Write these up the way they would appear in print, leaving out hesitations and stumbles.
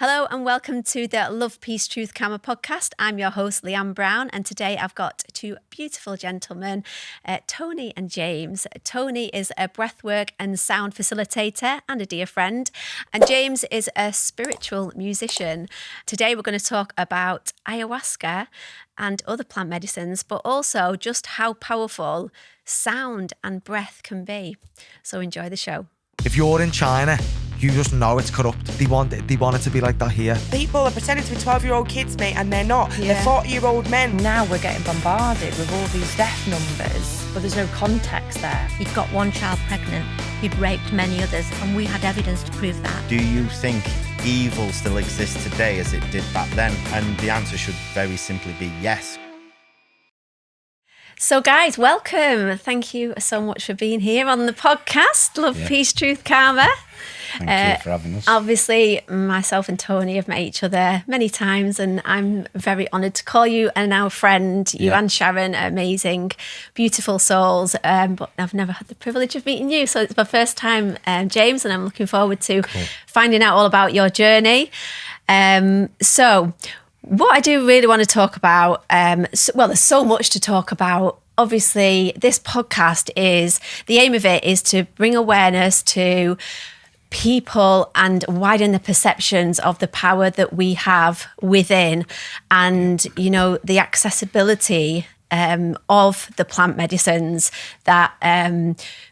Hello and welcome to the Love, Peace, Truth, Karma podcast. I'm your host, Leanne Brown, and today I've got two beautiful gentlemen, Tony and James. Tony is a breathwork and sound facilitator and a dear friend, and James is a spiritual musician. Today we're going to talk about ayahuasca and other plant medicines, but also just how powerful sound and breath can be. So enjoy the show. If you're in China, you just know it's corrupt. They want it to be like that here. People are pretending to be 12-year-old kids, mate, and they're not. Yeah. They're 40-year-old men. Now we're getting bombarded with all these death numbers, but there's no context there. He'd got one child pregnant, he'd raped many others, and we had evidence to prove that. Do you think evil still exists today as it did back then? And the answer should very simply be yes. So guys, welcome. Thank you so much for being here on the podcast, Love, Peace, Truth, Karma. Thank you for having us. Obviously, myself and Tony have met each other many times, and I'm very honoured to call you and our friend. You and Sharon are amazing, beautiful souls, but I've never had the privilege of meeting you. So it's my first time, James, and I'm looking forward to finding out all about your journey. So what I do really want to talk about, there's so much to talk about. Obviously, this podcast the aim of it is to bring awareness to people and widen the perceptions of the power that we have within, and, you know, the accessibility of the plant medicines that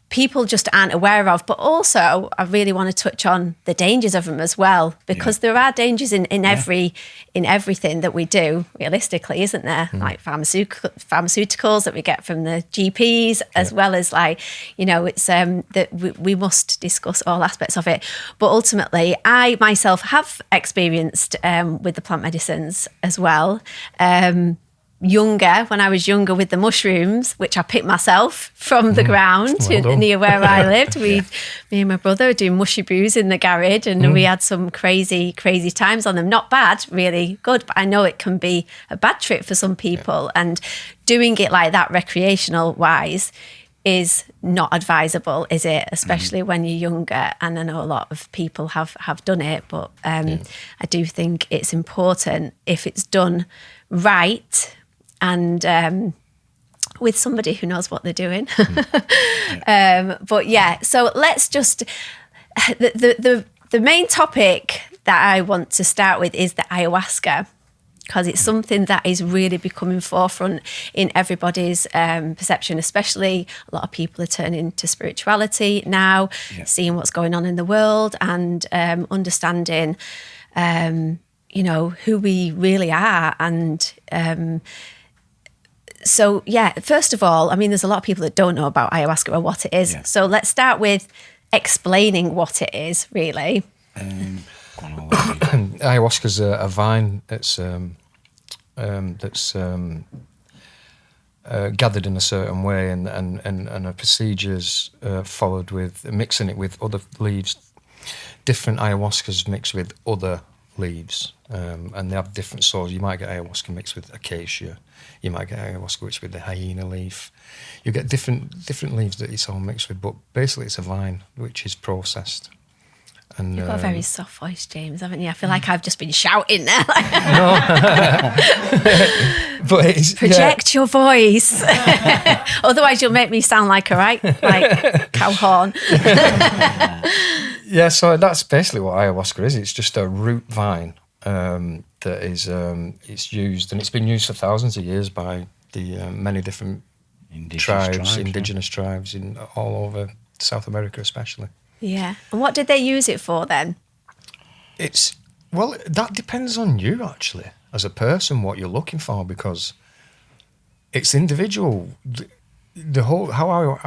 people just aren't aware of. But also, I really want to touch on the dangers of them as well, because there are dangers in everything that we do, realistically, isn't there? Like pharmaceuticals that we get from the GPs, as well as, like, you know, it's that we must discuss all aspects of it. But ultimately, I myself have experienced with the plant medicines as well. When I was younger, with the mushrooms, which I picked myself from the ground near where I lived. Me and my brother were doing mushy brews in the garage, and we had some crazy times on them. Not bad, really good, but I know it can be a bad trip for some people, and doing it like that recreational wise is not advisable, is it? Especially when you're younger, and I know a lot of people have done it, but I do think it's important if it's done right, and with somebody who knows what they're doing. So let's just, the main topic that I want to start with is the ayahuasca, because it's something that is really becoming forefront in everybody's perception, especially a lot of people are turning to spirituality now, seeing what's going on in the world, and understanding, you know, who we really are. And so, first of all, I mean, there's a lot of people that don't know about ayahuasca or what it is. So let's start with explaining what it is, really. Ayahuasca is a vine that's gathered in a certain way, and a procedures followed with mixing it with other leaves. Different ayahuascas mixed with other leaves, and they have different soils. You might get ayahuasca mixed with acacia. You might get ayahuasca mixed with the hyena leaf. You get different leaves that it's all mixed with, but basically it's a vine which is processed. And you've got a very soft voice, James, haven't you? I feel like I've just been shouting there. No. But it's, project your voice. Otherwise you'll make me sound like cow horn. So that's basically what ayahuasca is. It's just a root vine that is it's used, and it's been used for thousands of years by the many different indigenous tribes in all over South America, especially. Yeah. And what did they use it for then? That depends on you, actually, as a person, what you're looking for, because it's individual. The whole how I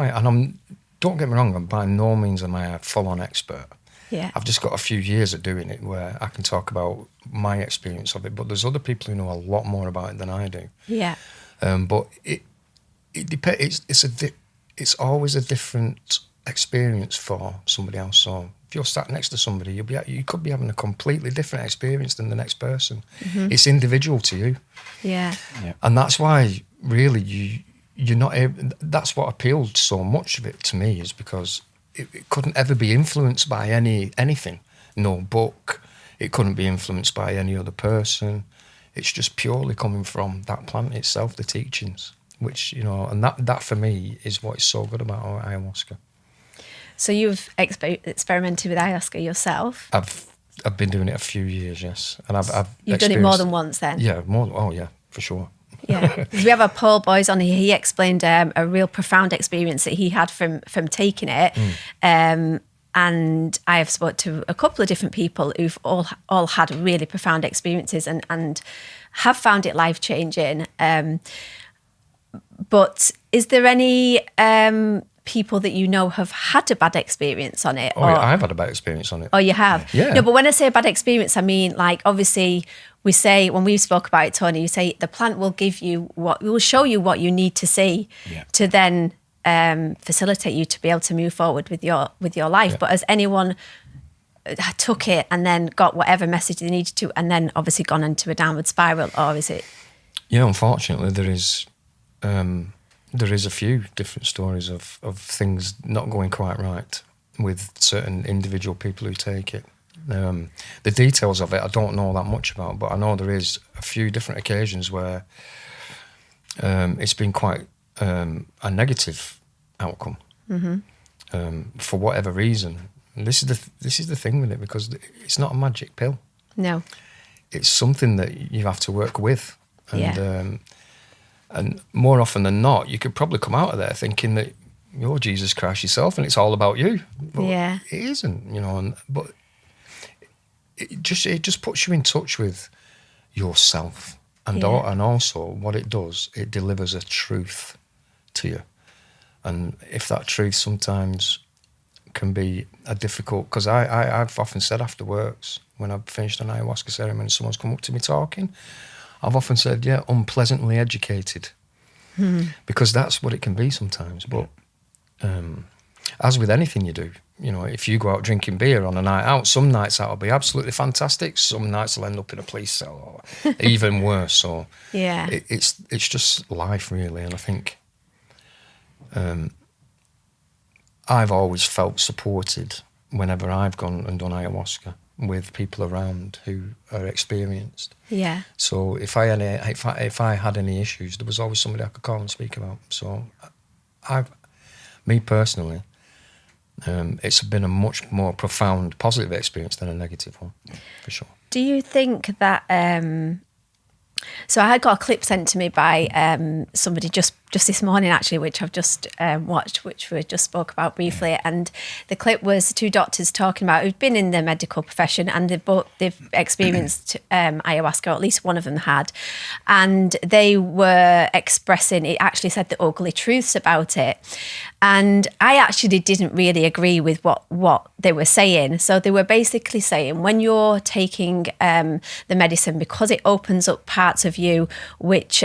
and don't get me wrong, I'm by no means am I a full-on expert. Yeah. I've just got a few years of doing it where I can talk about my experience of it, but there's other people who know a lot more about it than I do. Yeah. But it depends. It's always a different experience for somebody else. So if you're sat next to somebody, you could be having a completely different experience than the next person. Mm-hmm. It's individual to you. Yeah. And that's why really you're not able. That's what appealed so much of it to me, is because it couldn't ever be influenced by anything. No book. It couldn't be influenced by any other person. It's just purely coming from that plant itself, the teachings, which, you know, and that for me is what is so good about our ayahuasca. So you've experimented with ayahuasca yourself? I've been doing it a few years, yes. And I've You've done it more than once then? Yeah, more. Oh, yeah, for sure. Yeah, we have a Paul Boys on here. He explained a real profound experience that he had from taking it. And I have spoke to a couple of different people who've all had really profound experiences and have found it life-changing. But is there any people that you know have had a bad experience on it? Oh, yeah, I've had a bad experience on it. Oh, you have? Yeah. No, but when I say a bad experience, I mean, like, obviously, we say, when we spoke about it, Tony, you say the plant will show you what you need to see to then facilitate you to be able to move forward with your life. But has anyone took it and then got whatever message they needed to and then obviously gone into a downward spiral, or is it? Yeah, unfortunately, there is a few different stories of things not going quite right with certain individual people who take it. The details of it I don't know that much about, but I know there is a few different occasions where it's been quite a negative outcome for whatever reason. And this is the thing with it, because it's not a magic pill. No, it's something that you have to work with, and more often than not, you could probably come out of there thinking that you're Jesus Christ yourself, and it's all about you. But it isn't, you know. But it just puts you in touch with yourself, and also what it does, it delivers a truth to you. And if that truth sometimes can be a difficult, because I've often said afterwards, when I've finished an ayahuasca ceremony, someone's come up to me talking, I've often said, unpleasantly educated, because that's what it can be sometimes. But as with anything you do, you know, if you go out drinking beer on a night out, some nights out will be absolutely fantastic, some nights will end up in a police cell, or even worse. So it's just life, really. And I think I've always felt supported whenever I've gone and done ayahuasca with people around who are experienced. Yeah. So if I had any issues, there was always somebody I could call and speak about. So me personally, it's been a much more profound positive experience than a negative one, for sure. Do you think that so I had got a clip sent to me by somebody just this morning, actually, which I've just watched, which we just spoke about briefly. And the clip was two doctors talking about who've been in the medical profession, and they've experienced ayahuasca, or at least one of them had. And they were expressing, it actually said the ugly truths about it. And I actually didn't really agree with what they were saying. So they were basically saying, when you're taking the medicine, because it opens up parts of you which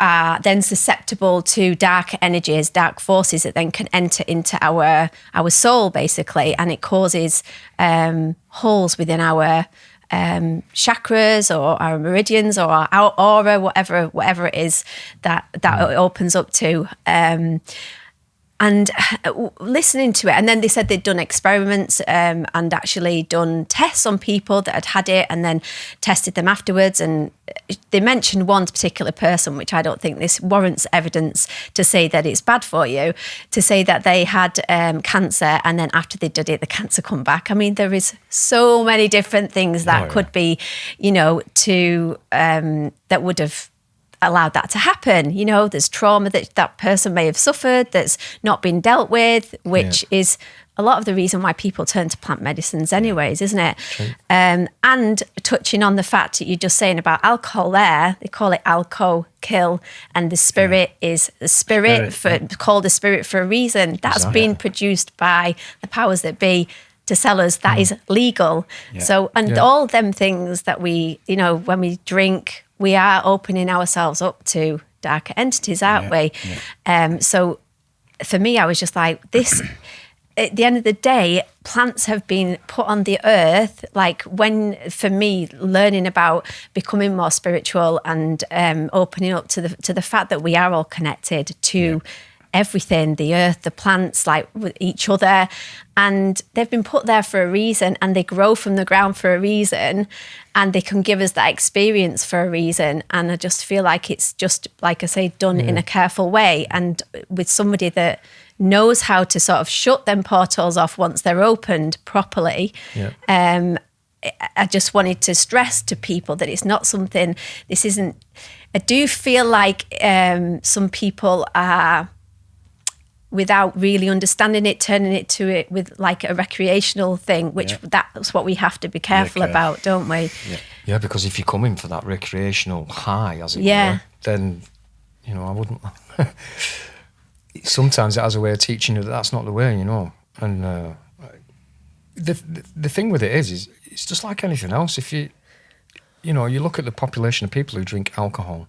are then susceptible to dark energies, dark forces that then can enter into our soul, basically, and it causes holes within our chakras or our meridians or our aura, whatever it is that it opens up to. And listening to it, and then they said they'd done experiments and actually done tests on people that had had it, and then tested them afterwards. And they mentioned one particular person, which I don't think this warrants evidence to say that it's bad for you, to say that they had cancer, and then after they did it, the cancer come back. I mean, there is so many different things that could be, you know, that would have allowed that to happen. You know, there's trauma that person may have suffered that's not been dealt with, which is a lot of the reason why people turn to plant medicines anyways, isn't it? And touching on the fact that you're just saying about alcohol there, they call it alco kill, and the spirit is the spirit called the spirit for a reason. That's been produced by the powers that be to sell us. That is legal. So, and all them things that we, you know, when we drink, we are opening ourselves up to darker entities, aren't we? So for me, I was just like, this, at the end of the day, plants have been put on the earth. Like for me, learning about becoming more spiritual and opening up to the fact that we are all connected to everything, the earth, the plants, like with each other. And they've been put there for a reason, and they grow from the ground for a reason, and they can give us that experience for a reason. And I just feel like it's just, like I say, done in a careful way, and with somebody that knows how to sort of shut them portals off once they're opened properly. I just wanted to stress to people that it's not something, this isn't, I do feel like some people are, without really understanding it, turning it to it with like a recreational thing, which that's what we have to be careful about, don't we? Yeah, because if you're coming for that recreational high, as it were, then, you know, I wouldn't. Sometimes it has a way of teaching you that that's not the way, you know. And the thing with it is it's just like anything else. If you look at the population of people who drink alcohol,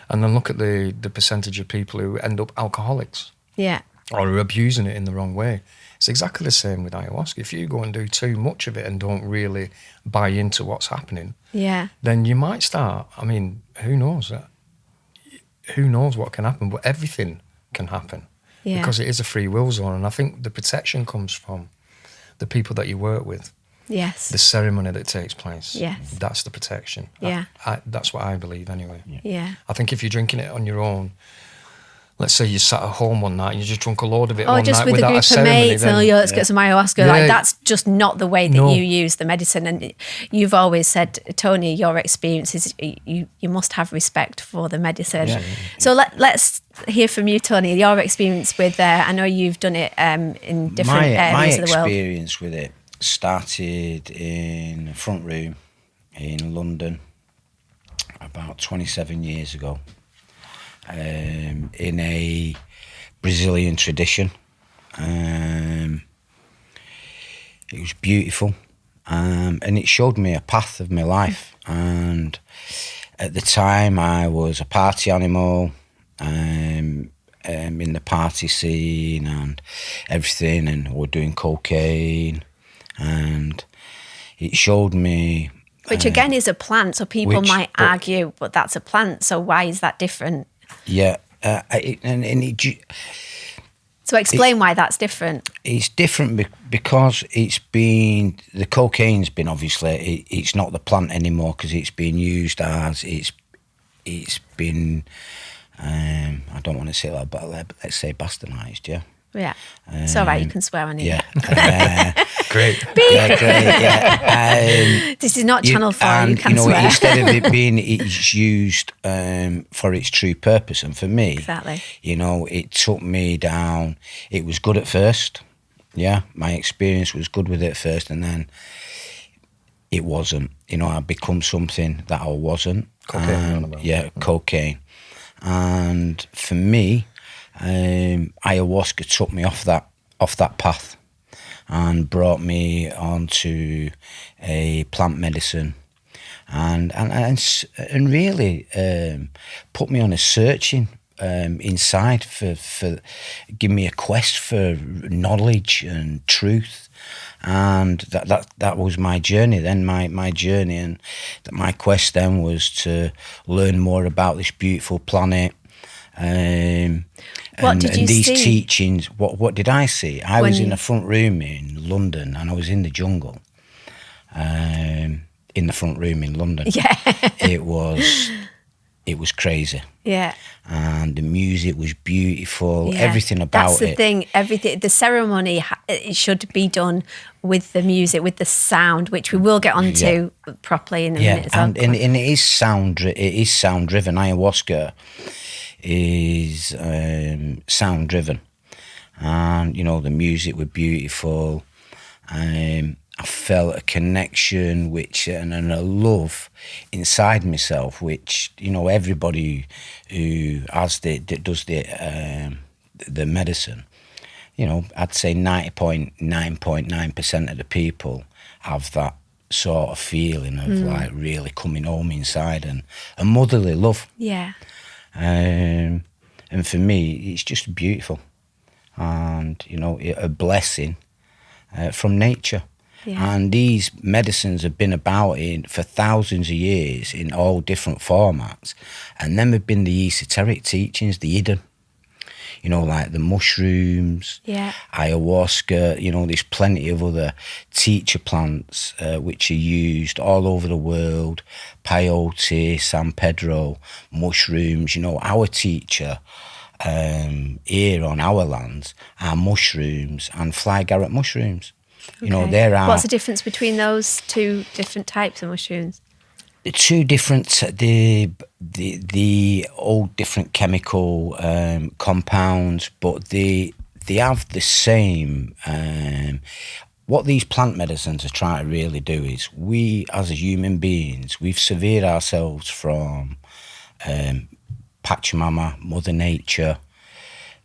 and then look at the percentage of people who end up alcoholics, or are abusing it in the wrong way. It's exactly the same with ayahuasca. If you go and do too much of it and don't really buy into what's happening, then you might start. I mean, who knows? Who knows what can happen? But everything can happen because it is a free will zone, and I think the protection comes from the people that you work with. Yes. The ceremony that takes place. Yes. That's the protection. Yeah. That's what I believe anyway. Yeah. I think if you're drinking it on your own, let's say you sat at home one night and you just drunk a load of it one just night with without a a group of ceremony, mates, and let's get some ayahuasca. Like, that's just not the way that you use the medicine. And you've always said, Tony, your experience is you must have respect for the medicine. So let's hear from you, Tony, your experience with, I know you've done it in different areas of the world. My experience with it started in a front room in London about 27 years ago. In a Brazilian tradition. It was beautiful, and it showed me a path of my life. And at the time, I was a party animal, in the party scene and everything, and we're doing cocaine, and it showed me. Which again is a plant, so people might argue, but that's a plant, so why is that different? Yeah, so explain why that's different. It's different because the cocaine's been, obviously, it's not the plant anymore because it's been used as, it's been, I don't want to say that, but let's say bastardised, yeah? Yeah, it's all right, you can swear on it. Yeah. Great. Yeah, great, yeah. This is not Channel 4, you can swear. Instead of it being, it's used for its true purpose. And for me, it took me down. It was good at first. Yeah, my experience was good with it at first, and then it wasn't. I'd become something that I wasn't. Cocaine. Cocaine. And for me, ayahuasca took me off that path and brought me onto a plant medicine, and really put me on a searching inside for give me a quest for knowledge and truth, and that was my journey then. My journey and my quest then was to learn more about this beautiful planet. What did you these see? teachings, what did I see? I was in a front room in London, and I was in the jungle. In the front room in London. Yeah. It was crazy. Yeah. And the music was beautiful, everything about it. That's the thing, everything, the ceremony, it should be done with the music, with the sound, which we will get onto properly in a minute as well. And it is sound driven. Ayahuasca is sound driven, and the music was beautiful. I felt a connection, and a love inside myself, which everybody who does the medicine, I'd say 90.9% of the people have that sort of feeling of like really coming home inside, and a motherly love. Yeah. And for me, it's just beautiful, and a blessing from nature. Yeah. And these medicines have been about for thousands of years in all different formats, and them have been the esoteric teachings, the hidden. you know, like the mushrooms, Yeah. ayahuasca, you know, there's plenty of other teacher plants which are used all over the world, peyote, San Pedro, mushrooms, you know, our teacher here on our lands are mushrooms and fly garret mushrooms. You know, Okay. there are... What's the difference between those two different types of mushrooms? The two different, the all different chemical compounds, but they have the same. What these plant medicines are trying to really do is, we as human beings, we've severed ourselves from Pachamama, Mother Nature,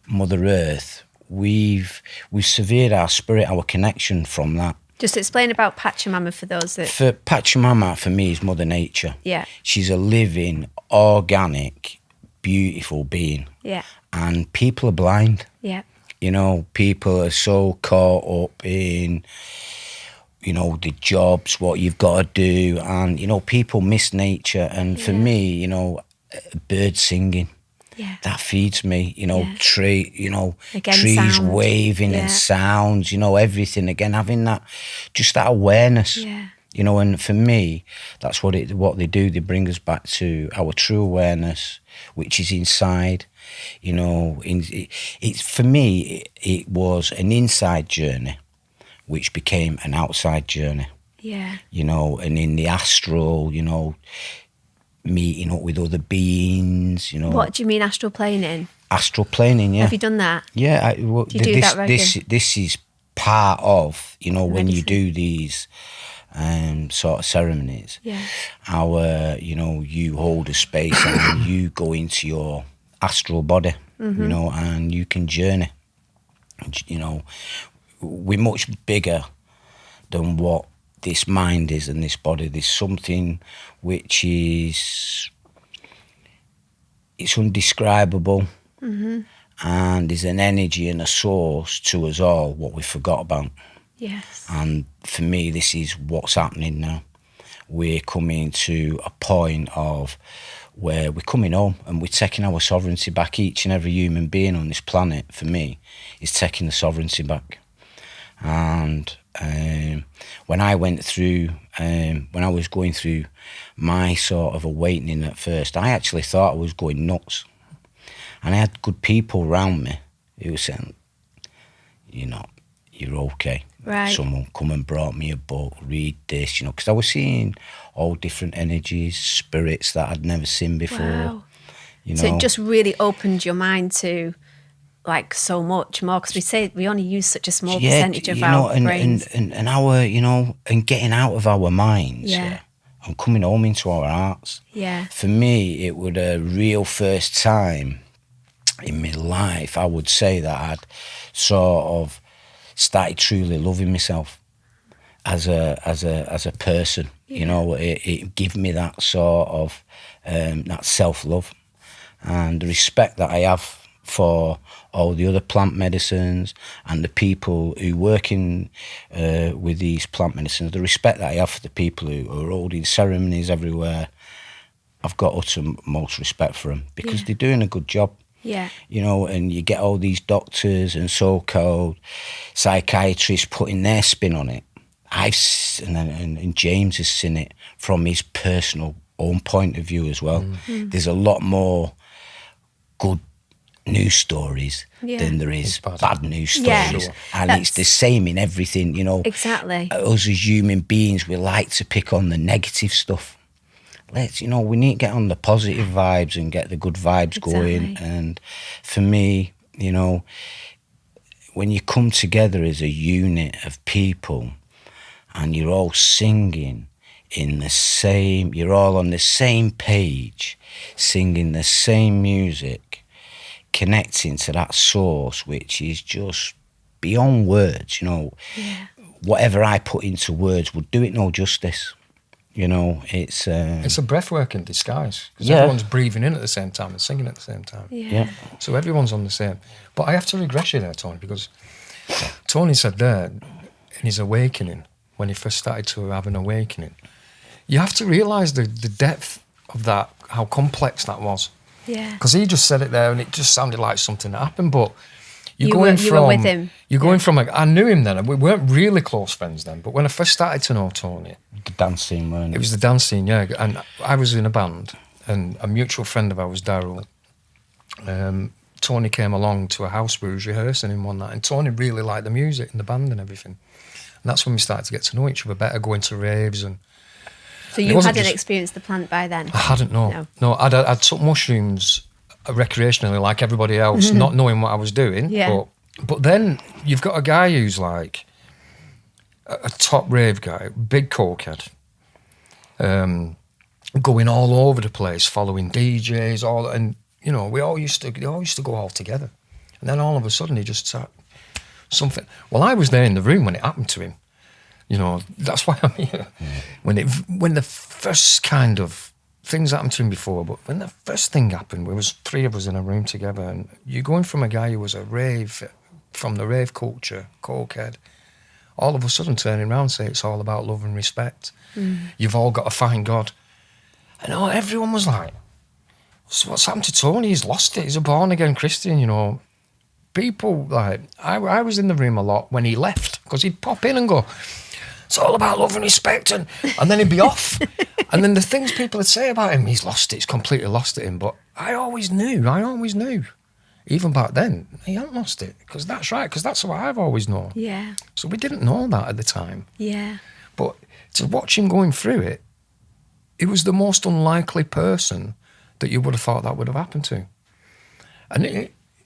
Mother Earth. We've severed our spirit, our connection from that. Just explain about Pachamama for those that... For Pachamama, for me, is Mother Nature. Yeah. She's a living, organic, beautiful being. Yeah. And people are blind. Yeah. You know, people are so caught up in, you know, the jobs, what you've got to do. And, you know, people miss nature. And for me, you know, birds singing. Yeah. That feeds me, you know, Again, trees sound. waving and sounds, you know, everything. Again, having that, just that awareness, you know, and for me, that's what they do. They bring us back to our true awareness, which is inside, you know. It's for me, it was an inside journey, which became an outside journey. Yeah. You know, and in the astral, you know, meeting up with other beings, you know. What do you mean astral planing? Astral planing, yeah. Have you done that? Yeah. Do you do that regularly? This is part of, you know, when you Medicine. do these sort of ceremonies. Yeah. You know, you hold a space and you go into your astral body, you know, and you can journey. You know, we're much bigger than what this mind is and this body. There's something which is, it's undescribable, and there's an energy and a source to us all what we forgot about. Yes. And for me, this is what's happening now. We're coming to a point of where we're coming home and we're taking our sovereignty back. Each and every human being on this planet, for me, is taking the sovereignty back. And when I went through, when I was going through my sort of awakening at first, I actually thought I was going nuts. And I had good people around me who were saying, you know, you're okay. Right. Someone come and brought me a book, read this, you know, because I was seeing all different energies, spirits that I'd never seen before. Wow. You know? So it just really opened your mind to like so much more, because we say we only use such a small percentage of our brains. And our, you know, and getting out of our minds and coming home into our hearts. Yeah. For me, it was a real first time in my life, I would say, that I'd sort of started truly loving myself as a person. You know, it gave me that sort of that self-love and the respect that I have for all the other plant medicines and the people who work in with these plant medicines. The respect that I have for the people who are holding ceremonies everywhere, I've got utmost respect for them, because they're doing a good job. Yeah. You know, and you get all these doctors and so-called psychiatrists putting their spin on it. And James has seen it from his personal own point of view as well. There's a lot more good news stories than there is bad news stories. Yeah. And it's the same in everything, you know. Exactly. Us as human beings, we like to pick on the negative stuff. You know, we need to get on the positive vibes and get the good vibes going. And for me, you know, when you come together as a unit of people and you're all singing in the same, you're all on the same page, singing the same music, connecting to that source, which is just beyond words, you know. Whatever I put into words would do it no justice. You know, it's a breathwork in disguise, because everyone's breathing in at the same time and singing at the same time. Yeah. So everyone's on the same. But I have to regress you there, Tony, because Tony said there in his awakening, when he first started to have an awakening, you have to realise the depth of that, how complex that was. Yeah. Because he just said it there, and it just sounded like something that happened. But You were with him. You're going from I knew him then, and we weren't really close friends then. But when I first started to know Tony, The dance scene, weren't it was the dance scene, yeah. And I was in a band, and a mutual friend of ours, Daryl, Tony came along to a house we was rehearsing in one night, and Tony really liked the music and the band and everything. And that's when we started to get to know each other better, going to raves. And So you hadn't experienced the plant by then? I hadn't, no. I'd took mushrooms recreationally like everybody else, not knowing what I was doing. Yeah. But then you've got a guy who's like a top rave guy, big cokehead, going all over the place, following DJs, and you know, they all used to go all together. And then all of a sudden he just started something. Well, I was there in the room when it happened to him. You know, that's why I'm here. When the first kind of things happened to him before, but when the first thing happened, there was 3 of us in a room together, and you're going from a guy who was from the rave culture, cokehead, all of a sudden turning around and saying it's all about love and respect. You've all got to find God. And everyone was like, so what's happened to Tony? He's lost it. He's a born-again Christian, you know. People, like, I was in the room a lot when he left, because he'd pop in and go, it's all about love and respect, and then he'd be off. And then the things people would say about him, he's lost it, he's completely lost it. But I always knew, even back then, he hadn't lost it, because that's right, because that's what I've always known. Yeah. So we didn't know that at the time. Yeah. But to watch him going through it, he was the most unlikely person that you would have thought that would have happened to. And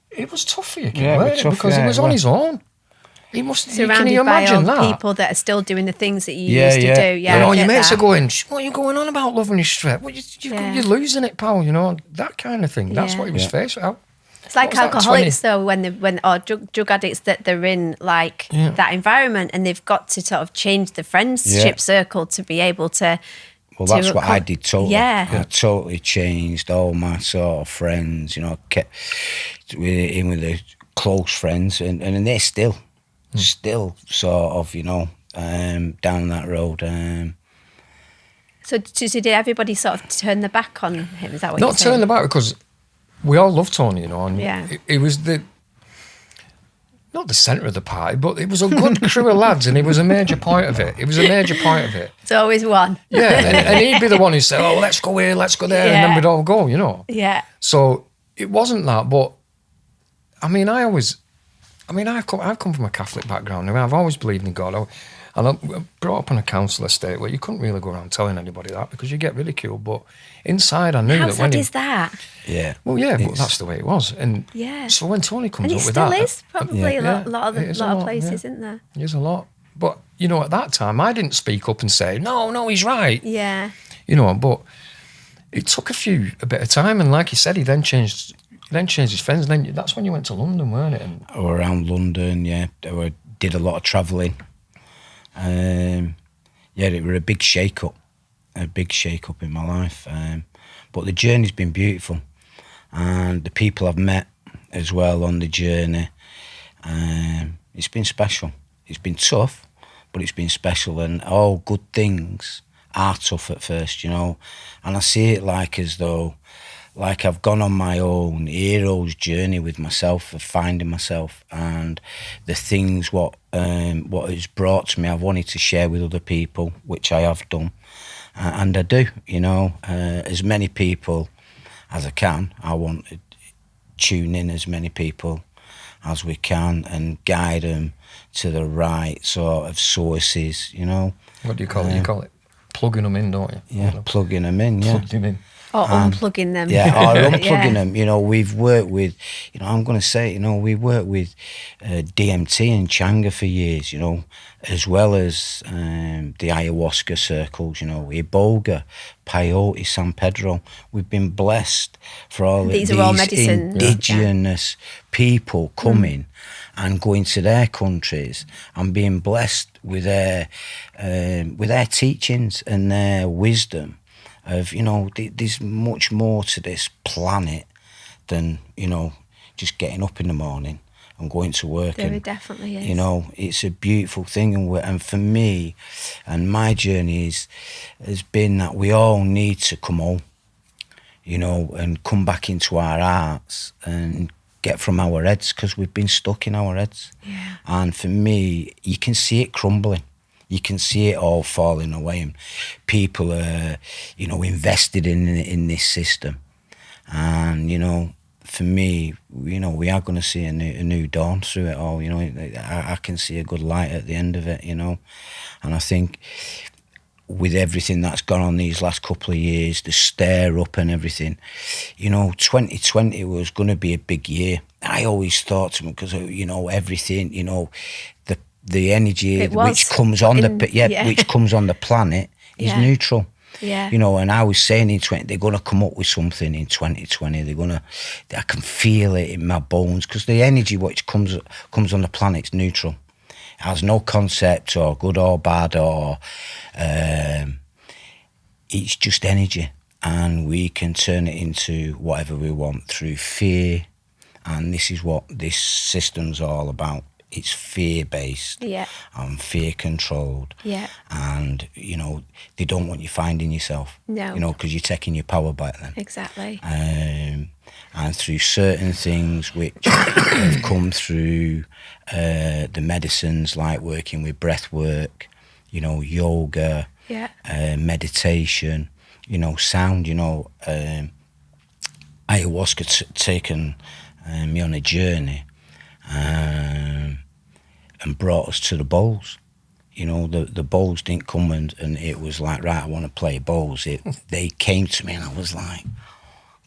it was tough for you, weren't it? Because he was on his own. He must. Surrounded can you by imagine all that? people that are still doing the things that you used to do. Yeah, you know, I your get mates that. are going, what are you going on about love and respect? Well, you're losing it, pal, you know, that kind of thing. That's what he was faced with. It's like alcoholics, though, or drug addicts, that they're in like that environment, and they've got to sort of change the friendship circle to be able to. Well, that's what I did totally. Yeah. I totally changed all my sort of friends, you know, kept in with the close friends, and they're still sort of, you know, down that road. So did everybody sort of turn their back on him? Is that what Not you're saying? turn their back, because we all loved Tony, you know, and it was not the centre of the party, but it was a good crew of lads, and it was a major point of it. It's always one. Yeah, and he'd be the one who said, oh, let's go here, let's go there, and then we'd all go, you know. Yeah. So it wasn't that, but I mean, I've come from a Catholic background. I mean, I've always believed in God. And I'm brought up on a council estate where you couldn't really go around telling anybody that, because you get ridiculed. But inside, I knew How that sad is that? Yeah. Well, yeah, but that's the way it was. And so when Tony comes up with that, and it still is probably a lot of places, isn't there? There's a lot. But you know, at that time, I didn't speak up and say, no, he's right. Yeah. You know, but it took a bit of time, and like he said, he then changed his friends. And then that's when you went to London, weren't it? And around London, yeah. I did a lot of travelling. It was a big shake-up in my life. But the journey's been beautiful. And the people I've met as well on the journey, it's been special. It's been tough, but it's been special. And all good things are tough at first, you know. And I see it like as though, like I've gone on my own hero's journey with myself, of finding myself, and the things what it's brought to me, I've wanted to share with other people, which I have done, and I do, you know, as many people as I can. I want to tune in as many people as we can and guide them to the right sort of sources, you know. What do you call it? You call it plugging them in, don't you? Yeah, plugging them in, yeah. Plug them in. Or unplugging them. Yeah, or unplugging them. You know, we've worked with, you know, I'm going to say, you know, we worked with DMT and Changa for years, you know, as well as the ayahuasca circles, you know, Iboga, Peyote, San Pedro. We've been blessed for all these of are all these medicine. indigenous people coming and going to their countries and being blessed with their teachings and their wisdom. Of, you know, there's much more to this planet than, you know, just getting up in the morning and going to work. There and, definitely is. You know, it's a beautiful thing, and for me, and my journey has been that we all need to come home. you know, and come back into our hearts and get from our heads, because we've been stuck in our heads. Yeah. And for me, you can see it crumbling. You can see it all falling away, and people are, you know, invested in this system. And, you know, for me, you know, we are going to see a new dawn through it all. You know, I can see a good light at the end of it, you know. And I think with everything that's gone on these last couple of years, the stir up and everything, you know, 2020 was going to be a big year. I always thought to them, because, you know, everything, you know, the energy which comes on which comes on the planet is neutral. Yeah. You know, and I was saying in 20, they're going to come up with something in 2020. I can feel it in my bones, because the energy which comes on the planet's neutral. It has no concept or good or bad, or it's just energy, and we can turn it into whatever we want through fear. And this is what this system's all about. It's fear-based and fear-controlled. Yeah. And, you know, they don't want you finding yourself. No. You know, because you're taking your power back then. Exactly. And through certain things which have come through the medicines, like working with breath work, you know, yoga, meditation, you know, sound, you know, ayahuasca taken me on a journey. And brought us to the bowls. You know, the bowls didn't come and it was like, right, I want to play bowls. They came to me and I was like,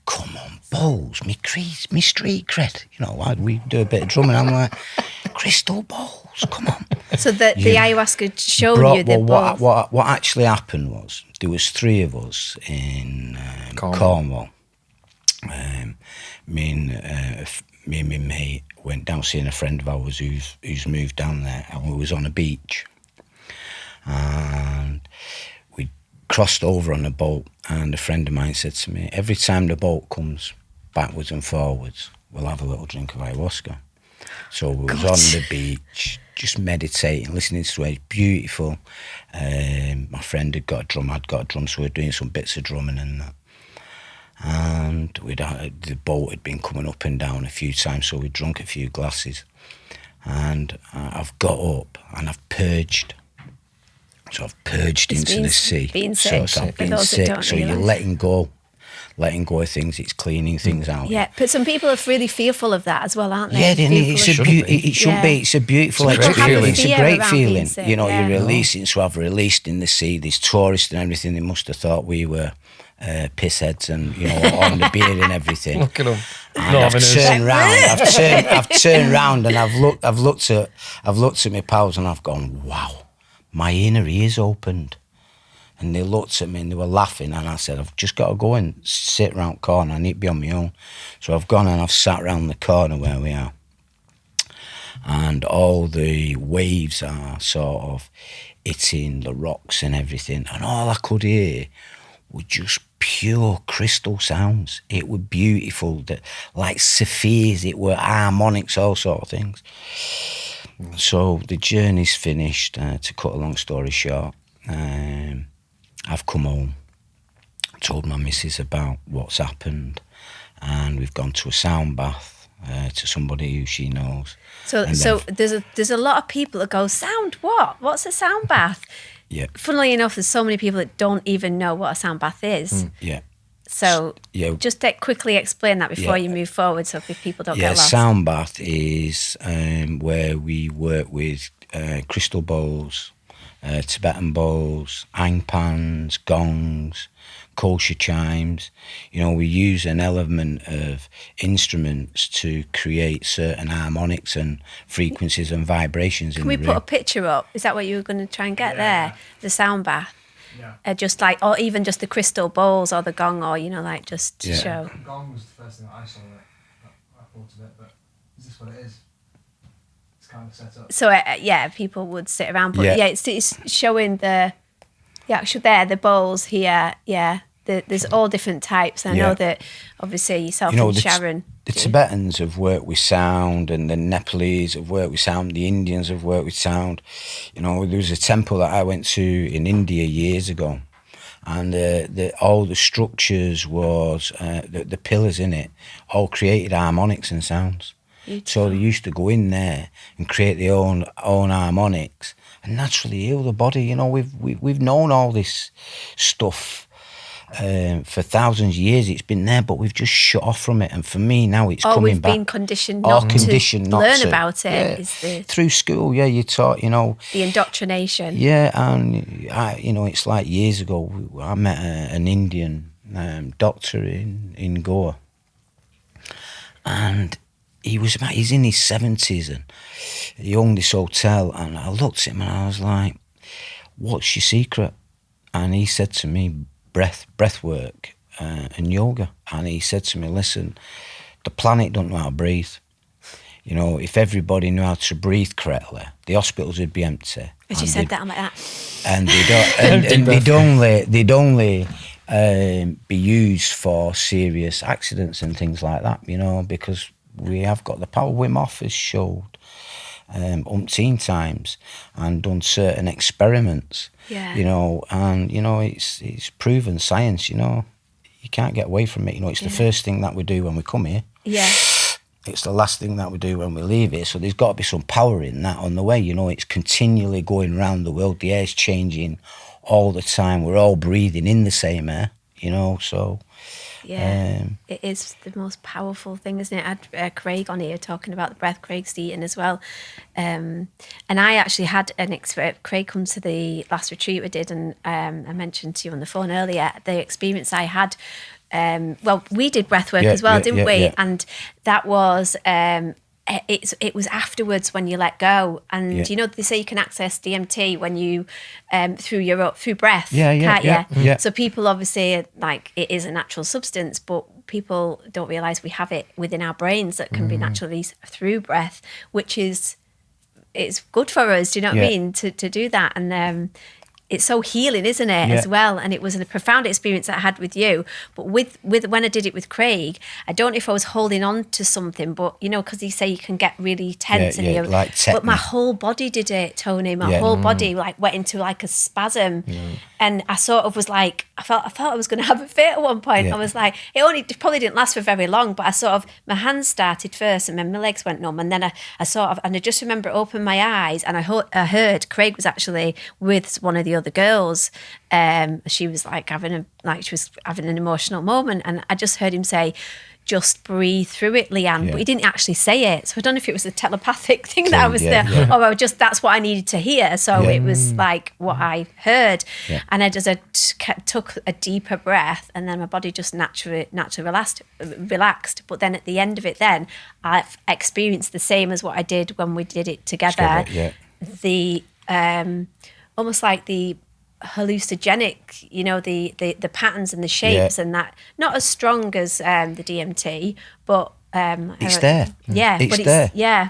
come on, bowls, me street cred. You know, we do a bit of drumming. I'm like, crystal bowls, come on. So the ayahuasca showed you the bowls. What actually happened was, there was 3 of us in Cornwall. Me and my mate went down seeing a friend of ours who's moved down there, and we was on a beach, and we crossed over on a boat, and a friend of mine said to me, every time the boat comes backwards and forwards, we'll have a little drink of ayahuasca. So we was on the beach just meditating, listening to it. Beautiful. My friend had got a drum, I'd got a drum, so we were doing some bits of drumming and that. And the boat had been coming up and down a few times, so we drunk a few glasses. And I've got up and I've purged. So I've purged into the sea. Being sick. So I've been sick. So you're letting go of things. It's cleaning things out. Yeah, but some people are really fearful of that as well, aren't they? Yeah, it should be. It's a beautiful experience. It's a great feeling. You know, you're releasing. So I've released in the sea. There's tourists and everything. They must have thought we were pissheads and, you know, on the beer and everything. Look at them. And I've turned round and I've looked at my pals and I've gone, wow, my inner ears opened. And they looked at me and they were laughing, and I said, I've just got to go and sit round the corner. I need to be on my own. So I've gone and I've sat round the corner where we are. And all the waves are sort of hitting the rocks and everything. And all I could hear were just pure crystal sounds. It were beautiful, like sapphires, it were harmonics, all sort of things. So the journey's finished, to cut a long story short. I've come home, told my missus about what's happened, and we've gone to a sound bath to somebody who she knows. So there's a lot of people that go, sound what? What's a sound bath? Yeah. Funnily enough, there's so many people that don't even know what a sound bath is. Yeah. So just quickly explain that before you move forward, so if people don't get lost. Sound bath is where we work with crystal bowls, Tibetan bowls, ang pans, gongs, kosher chimes. You know, we use an element of instruments to create certain harmonics and frequencies and vibrations. Can we put a picture up? Is that what you were going to try and get there? The sound bath? Yeah. Just like, or even just the crystal bowls or the gong, or, you know, like just to show. The gong was the first thing that I saw that I thought of it, but is this what it is? It's kind of set up. So, people would sit around, but it's showing the the bowls here, there's all different types. I know that obviously yourself and Sharon. The Tibetans have worked with sound, and the Nepalese have worked with sound, the Indians have worked with sound. You know, there was a temple that I went to in India years ago, and all the structures was the pillars in it all created harmonics and sounds. So they used to go in there and create their own harmonics and naturally heal the body. You know, we've known all this stuff for thousands of years. It's been there, but we've just shut off from it. And for me now, it's coming back. We've been conditioned not to learn about it. Yeah. Through school, yeah, you taught, you know, the indoctrination. Yeah, and you know, it's like years ago. I met an Indian doctor in Goa, and he's in his 70s, and he owned this hotel. And I looked at him and I was like, "What's your secret?" And he said to me, breath work and yoga. And he said to me, "Listen, the planet don't know how to breathe. You know, if everybody knew how to breathe correctly, the hospitals would be empty." As you said that, I'm like that. And they'd only be used for serious accidents and things like that. You know, because we have got the power. Wim Hof has showed umpteen times and done certain experiments. Yeah. You know, and you know, it's proven science. You know, you can't get away from it. You know, it's the first thing that we do when we come here. Yeah. It's the last thing that we do when we leave here. So there's got to be some power in that on the way. You know, it's continually going around the world. The air's changing all the time. We're all breathing in the same air. You know, so. Yeah, it is the most powerful thing, isn't it? I had Craig on here talking about the breath. Craig's eating as well. And I actually had an experience. Craig come to the last retreat we did, and I mentioned to you on the phone earlier the experience I had. Well, we did breath work as well, didn't we? Yeah. And that was... it was afterwards when you let go, and you know they say you can access DMT when you through breath, can't you? So people obviously like it is a natural substance, but people don't realise we have it within our brains that can be naturally through breath, which is it's good for us. Do you know what I mean? To do that, and it's so healing, isn't it, as well? And it was a profound experience that I had with you. But with when I did it with Craig, I don't know if I was holding on to something, but, you know, because you say you can get really tense. And like but my whole body did it, Tony. My whole body like went into like a spasm. And I sort of was like, I felt I was going to have a fit at one point. I was like, it probably didn't last for very long, but I sort of, my hands started first and then my legs went numb. And then I sort of, and I just remember opening my eyes and I heard Craig was actually with one of the other girls. She was like she was having an emotional moment, and I just heard him say, "Just breathe through it, Leanne." But he didn't actually say it, so I don't know if it was a telepathic thing that I was there, or that's what I needed to hear. So it was like what I heard, and I took a deeper breath, and then my body just naturally relaxed. But then at the end of it, then I experienced the same as what I did when we did it together. The almost like the hallucinogenic, you know, the patterns and the shapes and that, not as strong as the DMT, but it's there. Yeah, it's but there. Yeah,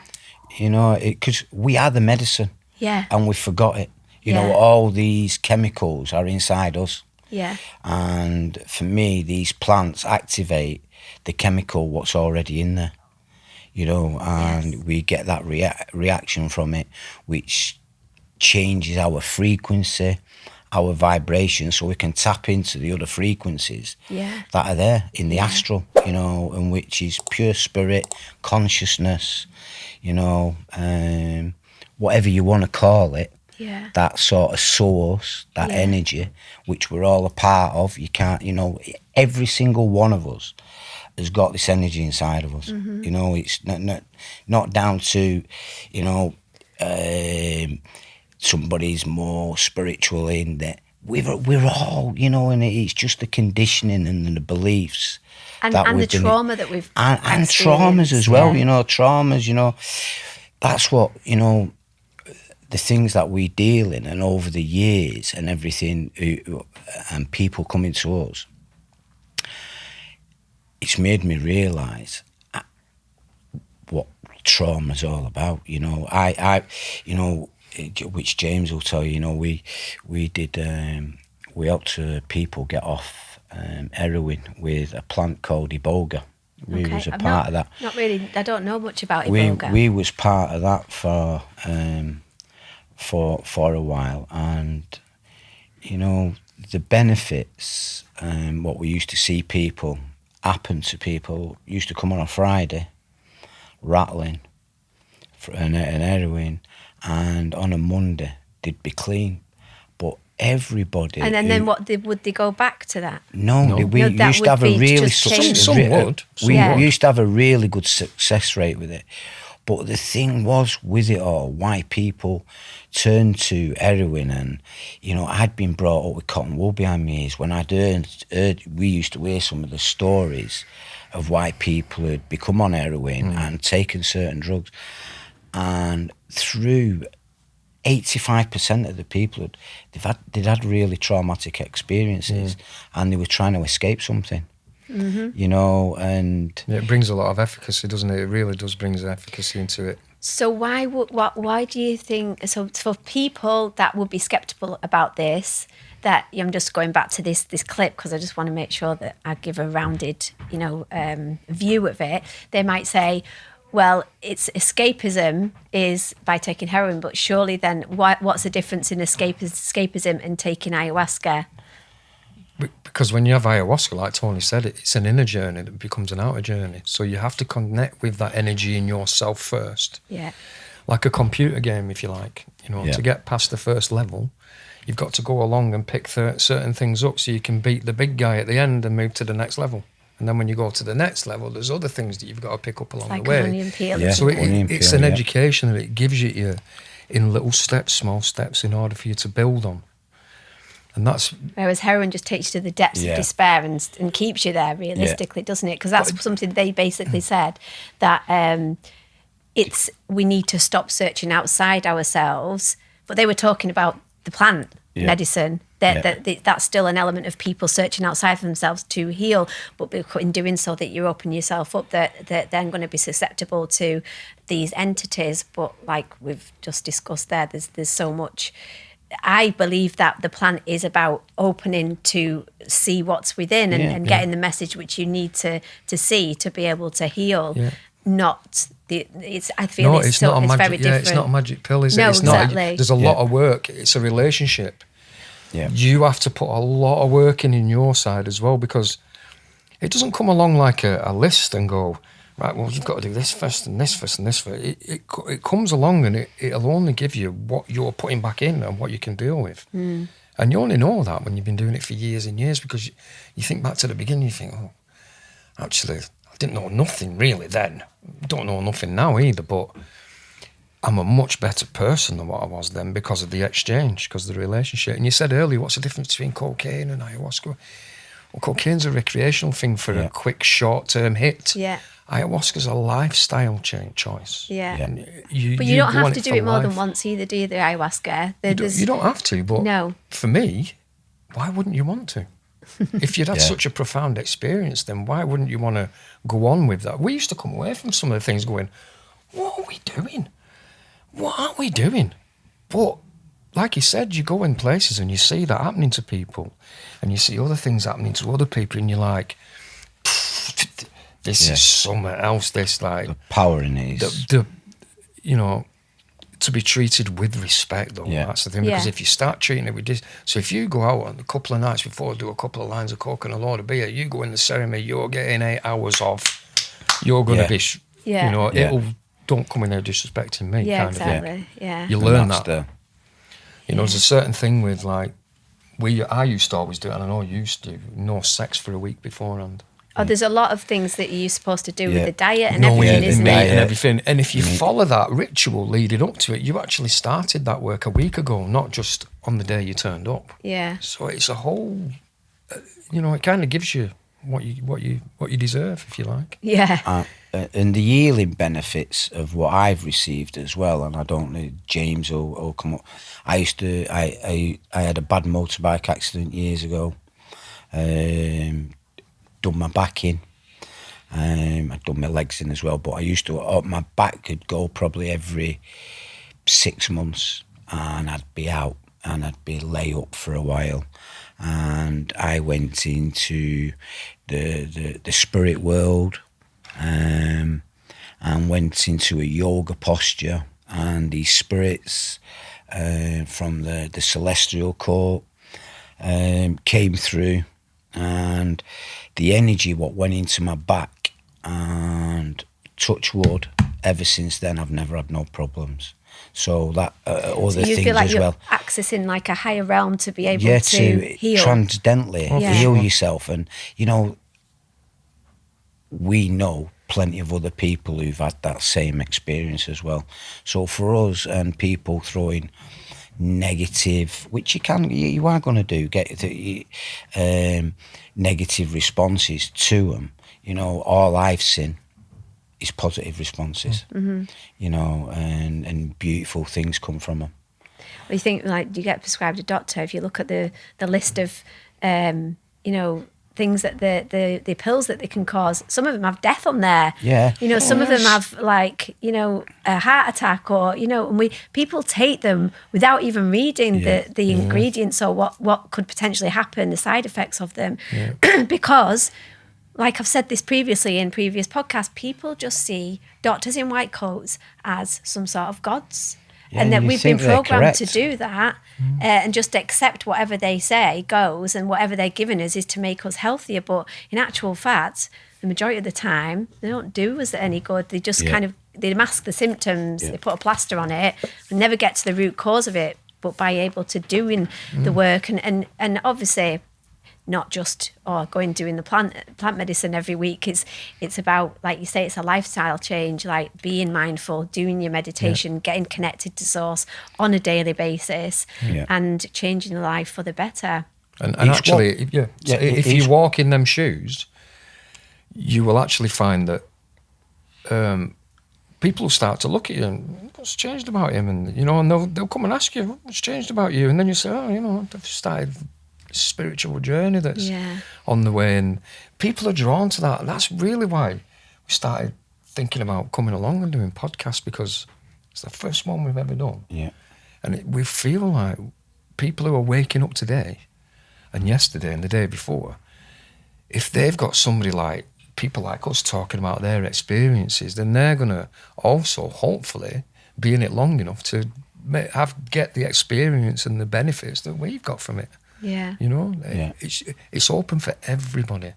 you know, because we are the medicine. Yeah, and we forgot it. You know, all these chemicals are inside us. Yeah, and for me, these plants activate the chemical what's already in there. You know, and we get that reaction from it, which changes our frequency, our vibration, so we can tap into the other frequencies that are there in the astral, you know, and which is pure spirit, consciousness, you know, whatever you want to call it, that sort of source, that energy, which we're all a part of. You can't, you know, every single one of us has got this energy inside of us. You know, it's not down to, you know, somebody's more spiritual in that. We're all, you know, and it's just the conditioning and the beliefs and the trauma that we've and traumas as well. You know, traumas. You know, that's what, you know, the things that we deal in, and over the years and everything, and people coming to us, it's made me realise what trauma's all about. You know, I you know, which James will tell you, you know, we did, we helped people get off heroin with a plant called Iboga. We was a part of that. Not really, I don't know much about Iboga. We was part of that for a while, and, you know, the benefits, what we used to see people happen to people, used to come on a Friday, rattling and heroin, and on a Monday they'd be clean. But everybody... And then would they go back to that? No, we No, that used to would have a be really... just changed. Some would. We Some would. used to have a really good success rate with it. But the thing was with it all, why people turned to heroin, and, you know, I'd been brought up with cotton wool behind my ears. When I'd heard, we used to hear some of the stories of why people had become on heroin and taken certain drugs. And through 85% of the people, they'd had really traumatic experiences, and they were trying to escape something. You know, and it brings a lot of efficacy, doesn't it? It really does bring efficacy into it. So why do you think, so for people that would be skeptical about this, that I'm just going back to this clip because I just want to make sure that I give a rounded, you know, view of it. They might say, well, it's escapism is by taking heroin, but surely then what's the difference in escapism and taking ayahuasca? Because when you have ayahuasca, like Tony said, it's an inner journey that becomes an outer journey. So you have to connect with that energy in yourself first. Yeah. Like a computer game, if you like. You know, to get past the first level, you've got to go along and pick certain things up so you can beat the big guy at the end and move to the next level. And then when you go to the next level, there's other things that you've got to pick up along like the way. An onion peel. Yeah. So Onion it's peel, an education that it gives you in little steps, small steps, in order for you to build on. And that's... Whereas heroin just takes you to the depths of despair and keeps you there, realistically, doesn't it? Because that's something they basically said, that we need to stop searching outside ourselves. But they were talking about the plant medicine. That's still an element of people searching outside of themselves to heal. But in doing so, that you open yourself up, that they're going to be susceptible to these entities. But like we've just discussed there, there's so much... I believe that the plant is about opening to see what's within and getting the message which you need to see to be able to heal. Yeah. Not the. I feel no, it's not a magic, very different. It's not a magic pill, is it? No, It's exactly. not. There's a lot of work. It's a relationship. Yeah. You have to put a lot of work in your side as well, because it doesn't come along like a list and go, right, well, you've got to do this first and this first and this first. It comes along and it'll only give you what you're putting back in and what you can deal with. And you only know that when you've been doing it for years and years, because you think back to the beginning, you think, oh, actually, I didn't know nothing really then. Don't know nothing now either, but I'm a much better person than what I was then because of the exchange, because of the relationship. And you said earlier, what's the difference between cocaine and ayahuasca? Well, cocaine's a recreational thing for a quick, short-term hit. Yeah. Ayahuasca's a lifestyle choice. Yeah. But you don't have to do it more than once either, do you, the ayahuasca? You don't have to, but for me, why wouldn't you want to? If you'd had such a profound experience, then why wouldn't you want to go on with that? We used to come away from some of the things going, what are we doing? What are we doing? But like you said, you go in places and you see that happening to people, and you see other things happening to other people, and you're like, this is something else. This, like, the power in it is, you know, to be treated with respect, though. That's the thing, because if you start treating it with this, so if you go out on a couple of nights before, do a couple of lines of coke and a load of beer, you go in the ceremony, you're getting 8 hours off, you're going to be, you know, it'll, don't come in there disrespecting me, kind exactly. of. You learn that. You know, there's a certain thing with, like, I used to always do it, and I know you used to, no sex for a week beforehand. Oh, there's a lot of things that you're supposed to do with the diet and everything, isn't it? And everything. And if you follow that ritual leading up to it, you actually started that work a week ago, not just on the day you turned up. Yeah. So it's a whole, you know, it kind of gives you what you deserve, if you like. Yeah. And the healing benefits of what I've received as well, and I don't know, James will come up. I had a bad motorbike accident years ago. Done my back in. I'd done my legs in as well, but I used to, my back could go probably every 6 months, and I'd be out and I'd be lay up for a while. And I went into the spirit world, and went into a yoga posture, and these spirits from the celestial court came through, and the energy what went into my back, and touch wood, ever since then I've never had no problems. So that other So you things feel like as you're well. accessing like a higher realm to be able Yeah, to to heal. transcendently Yeah. heal yourself. And, you know, we know plenty of other people who've had that same experience as well. So for us, and people throwing negative, which you are going to do, get the negative responses to them. You know, all I've seen is positive responses, you know, and beautiful things come from them. Well, you think, like, you get prescribed a doctor, if you look at the list of, you know, things that the pills that they can cause, some of them have death on there. Yeah. You know, some of them have, like, you know, a heart attack, or, you know, and people take them without even reading the ingredients or what could potentially happen, the side effects of them. Because, like I've said this previously in previous podcasts, people just see doctors in white coats as some sort of gods. Yeah, and that you we've been think they're programmed to correct. do that and just accept whatever they say goes, and whatever they're giving us is to make us healthier. But in actual fact, the majority of the time, they don't do us any good. They just kind of, they mask the symptoms, they put a plaster on it, and never get to the root cause of it. But by able to doing the work, and obviously not just going doing the plant medicine every week. It's about, like you say, it's a lifestyle change, like being mindful, doing your meditation, getting connected to source on a daily basis, and changing your life for the better. And actually, if you walk in them shoes, you will actually find that people will start to look at you and, what's changed about him? And, you know, and they'll come and ask you, what's changed about you? And then you say, oh, you know, I've started spiritual journey that's on the way, and people are drawn to that. And that's really why we started thinking about coming along and doing podcasts, because it's the first one we've ever done. And we feel like people who are waking up today and yesterday and the day before, if they've got somebody like people like us talking about their experiences, then they're going to also hopefully be in it long enough to get the experience and the benefits that we've got from it. You know, it's open for everybody.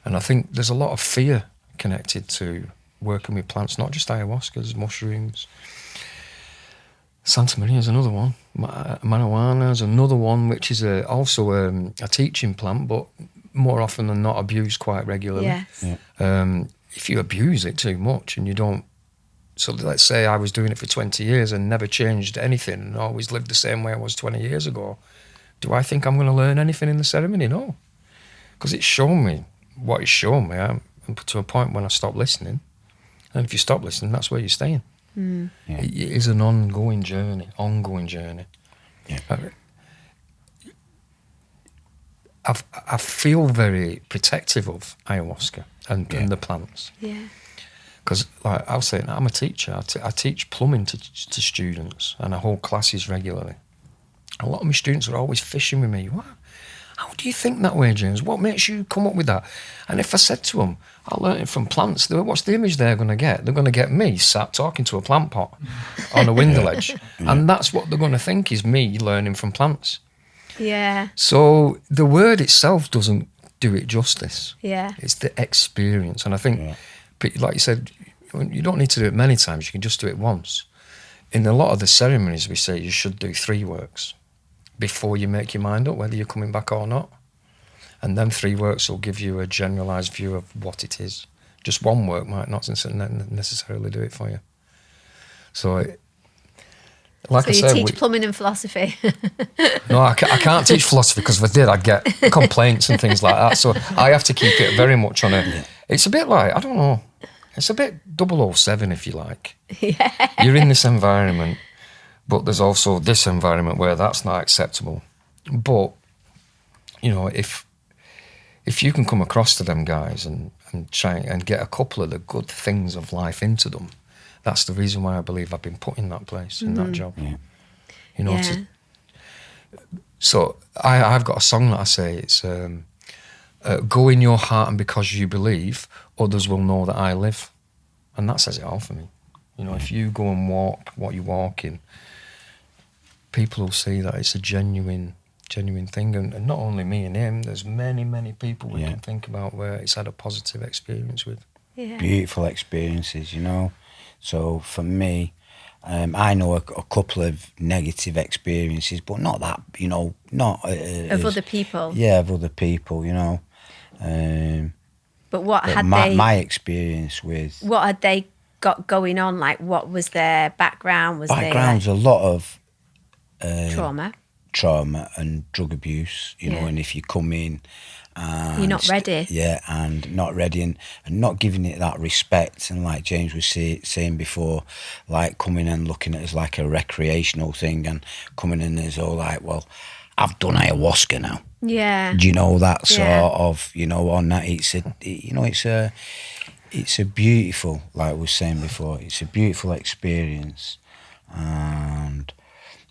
And I think there's a lot of fear connected to working with plants, not just ayahuascas, mushrooms. Santa Maria is another one. Marijuana is another one, which is also a teaching plant, but more often than not abused quite regularly. If you abuse it too much and you don't, so let's say I was doing it for 20 years and never changed anything and always lived the same way I was 20 years ago, do I think I'm going to learn anything in the ceremony? No. Because it's shown me what it's shown me. I'm to a point when I stop listening. And if you stop listening, that's where you're staying. It is an ongoing journey. I feel very protective of ayahuasca and the plants. Because, like I was saying, I'm a teacher. I teach plumbing to students, and I hold classes regularly. A lot of my students are always fishing with me. What? How do you think that way, James? What makes you come up with that? And if I said to them, I learned it from plants, what's the image they're going to get? They're going to get me sat talking to a plant pot on a window ledge. And that's what they're going to think is me learning from plants. So the word itself doesn't do it justice. It's the experience. And I think, like you said, you don't need to do it many times. You can just do it once. In a lot of the ceremonies, we say you should do 3 works before you make your mind up whether you're coming back or not. And then 3 works will give you a generalised view of what it is. Just 1 work might not necessarily do it for you. So, like I said, you teach plumbing and philosophy. No, I can't teach philosophy, because if I did, I'd get complaints and things like that. So I have to keep it very much on a... It's a bit like, I don't know, it's a bit 007, if you like. You're in this environment, but there's also this environment where that's not acceptable. But, you know, if you can come across to them guys and try and get a couple of the good things of life into them, that's the reason why I believe I've been put in that place, in that job. You know, so I've got a song that I say, it's go in your heart, and because you believe, others will know that I live. And that says it all for me. You know, if you go and walk what you walk in, people will see that it's a genuine genuine thing. And not only me and him, there's many people we Yeah. can think about where it's had a positive experience with. Yeah. Beautiful experiences, you know. So for me, I know a couple of negative experiences, but not that, you know, not Of other people. Yeah, of other people, you know. But what But had my experience with what had they got going on? Like, what was their background? Was background's a lot of they like, trauma and drug abuse, you know. Yeah. And if you come in and You're not ready. yeah, and not ready, and not giving it that respect, and like James was saying before, like coming and looking at it as like a recreational thing, and coming in as all like, well, I've done ayahuasca now. yeah, Do you know that sort Yeah. of, you know, on that? It's a beautiful, like we were saying before, it's a beautiful experience, and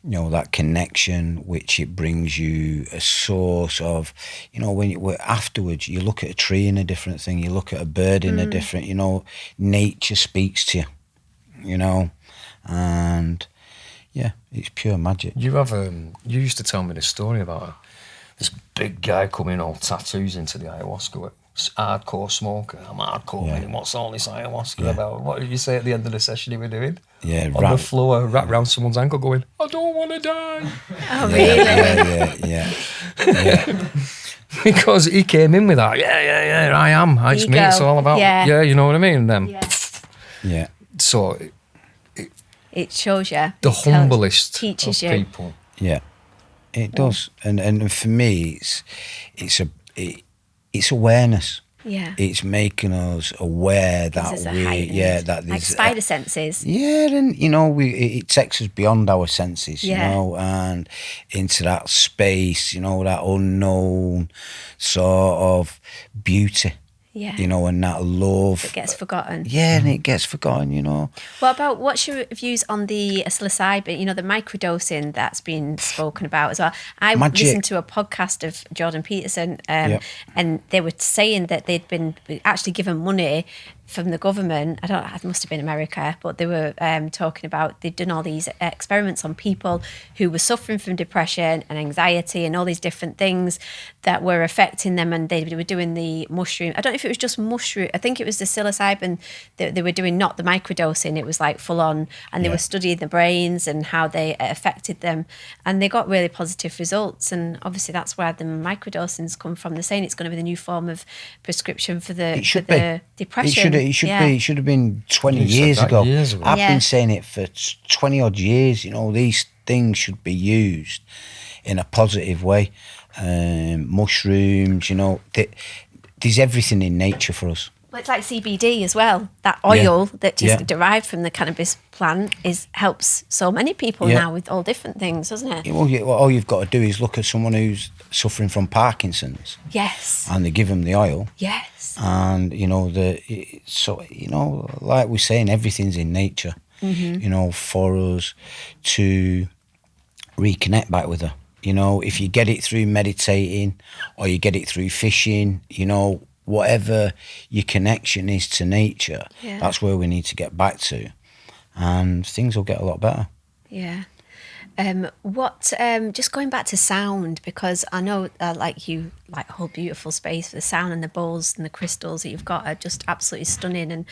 you know, that connection which it brings you, a source of, you know, when you afterwards you look at a tree in a different thing, you look at a bird in a different, you know, nature speaks to you, you know, and yeah, it's pure magic. You used to tell me this story about this big guy coming all tattoos into the ayahuasca. Hardcore smoker. I'm hardcore. Yeah. Man. What's all this ayahuasca Yeah. about? What did you say at the end of the session you were doing? Yeah, On the floor, wrapped around someone's ankle, going, "I don't want to die," Oh, really? yeah. because he came in with that. Yeah. I am. It's me. Ego. It's all about. Yeah. Yeah, you know what I mean. And then, Yeah. so It shows you. the It tells- humblest teaches of you. people. Yeah, it does, and for me, it's awareness. Yeah. It's making us aware Gives that us a we, heightened- that like there's spider senses. yeah, and you know, it takes us beyond our senses, Yeah. you know, and into that space, you know, that unknown sort of beauty, Yeah. you know, and that love. It gets forgotten. Yeah, and it gets forgotten, you know. What about, what's your views on the psilocybin, you know, the microdosing that's been spoken about as well? I Magic. listened to a podcast of Jordan Peterson, Yep. and they were saying that they'd been actually given money from the government. It must have been America, but they were talking about they'd done all these experiments on people who were suffering from depression and anxiety and all these different things that were affecting them, and they were doing the mushroom. I don't know if it was just mushroom. I think it was the psilocybin that they were doing, not the microdosing. It was like full on, and they Yeah. were studying the brains and how they affected them, and they got really positive results. And obviously that's where the microdosings come from. They're saying it's going to be the new form of prescription for the It should the be. depression. It should be. It should have been 20 You said years that ago. years ago. I've Yeah. been saying it for 20 odd years. You know, these things should be used in a positive way. Mushrooms, you know, there's everything in nature for us. Well, it's like CBD as well. That oil that is Yeah. derived from the cannabis plant helps so many people Yeah. now with all different things, doesn't it? All you've got to do is look at someone who's suffering from Parkinson's, Yes. and they give them the oil, Yes. and you know like we're saying, everything's in nature. You know, for us to reconnect back with her. You know, if you get it through meditating or you get it through fishing, you know, whatever your connection is to nature, Yeah. that's where we need to get back to, and things will get a lot better. Yeah. Just going back to sound, because I know like you like a whole beautiful space for the sound, and the bowls and the crystals that you've got are just absolutely stunning. And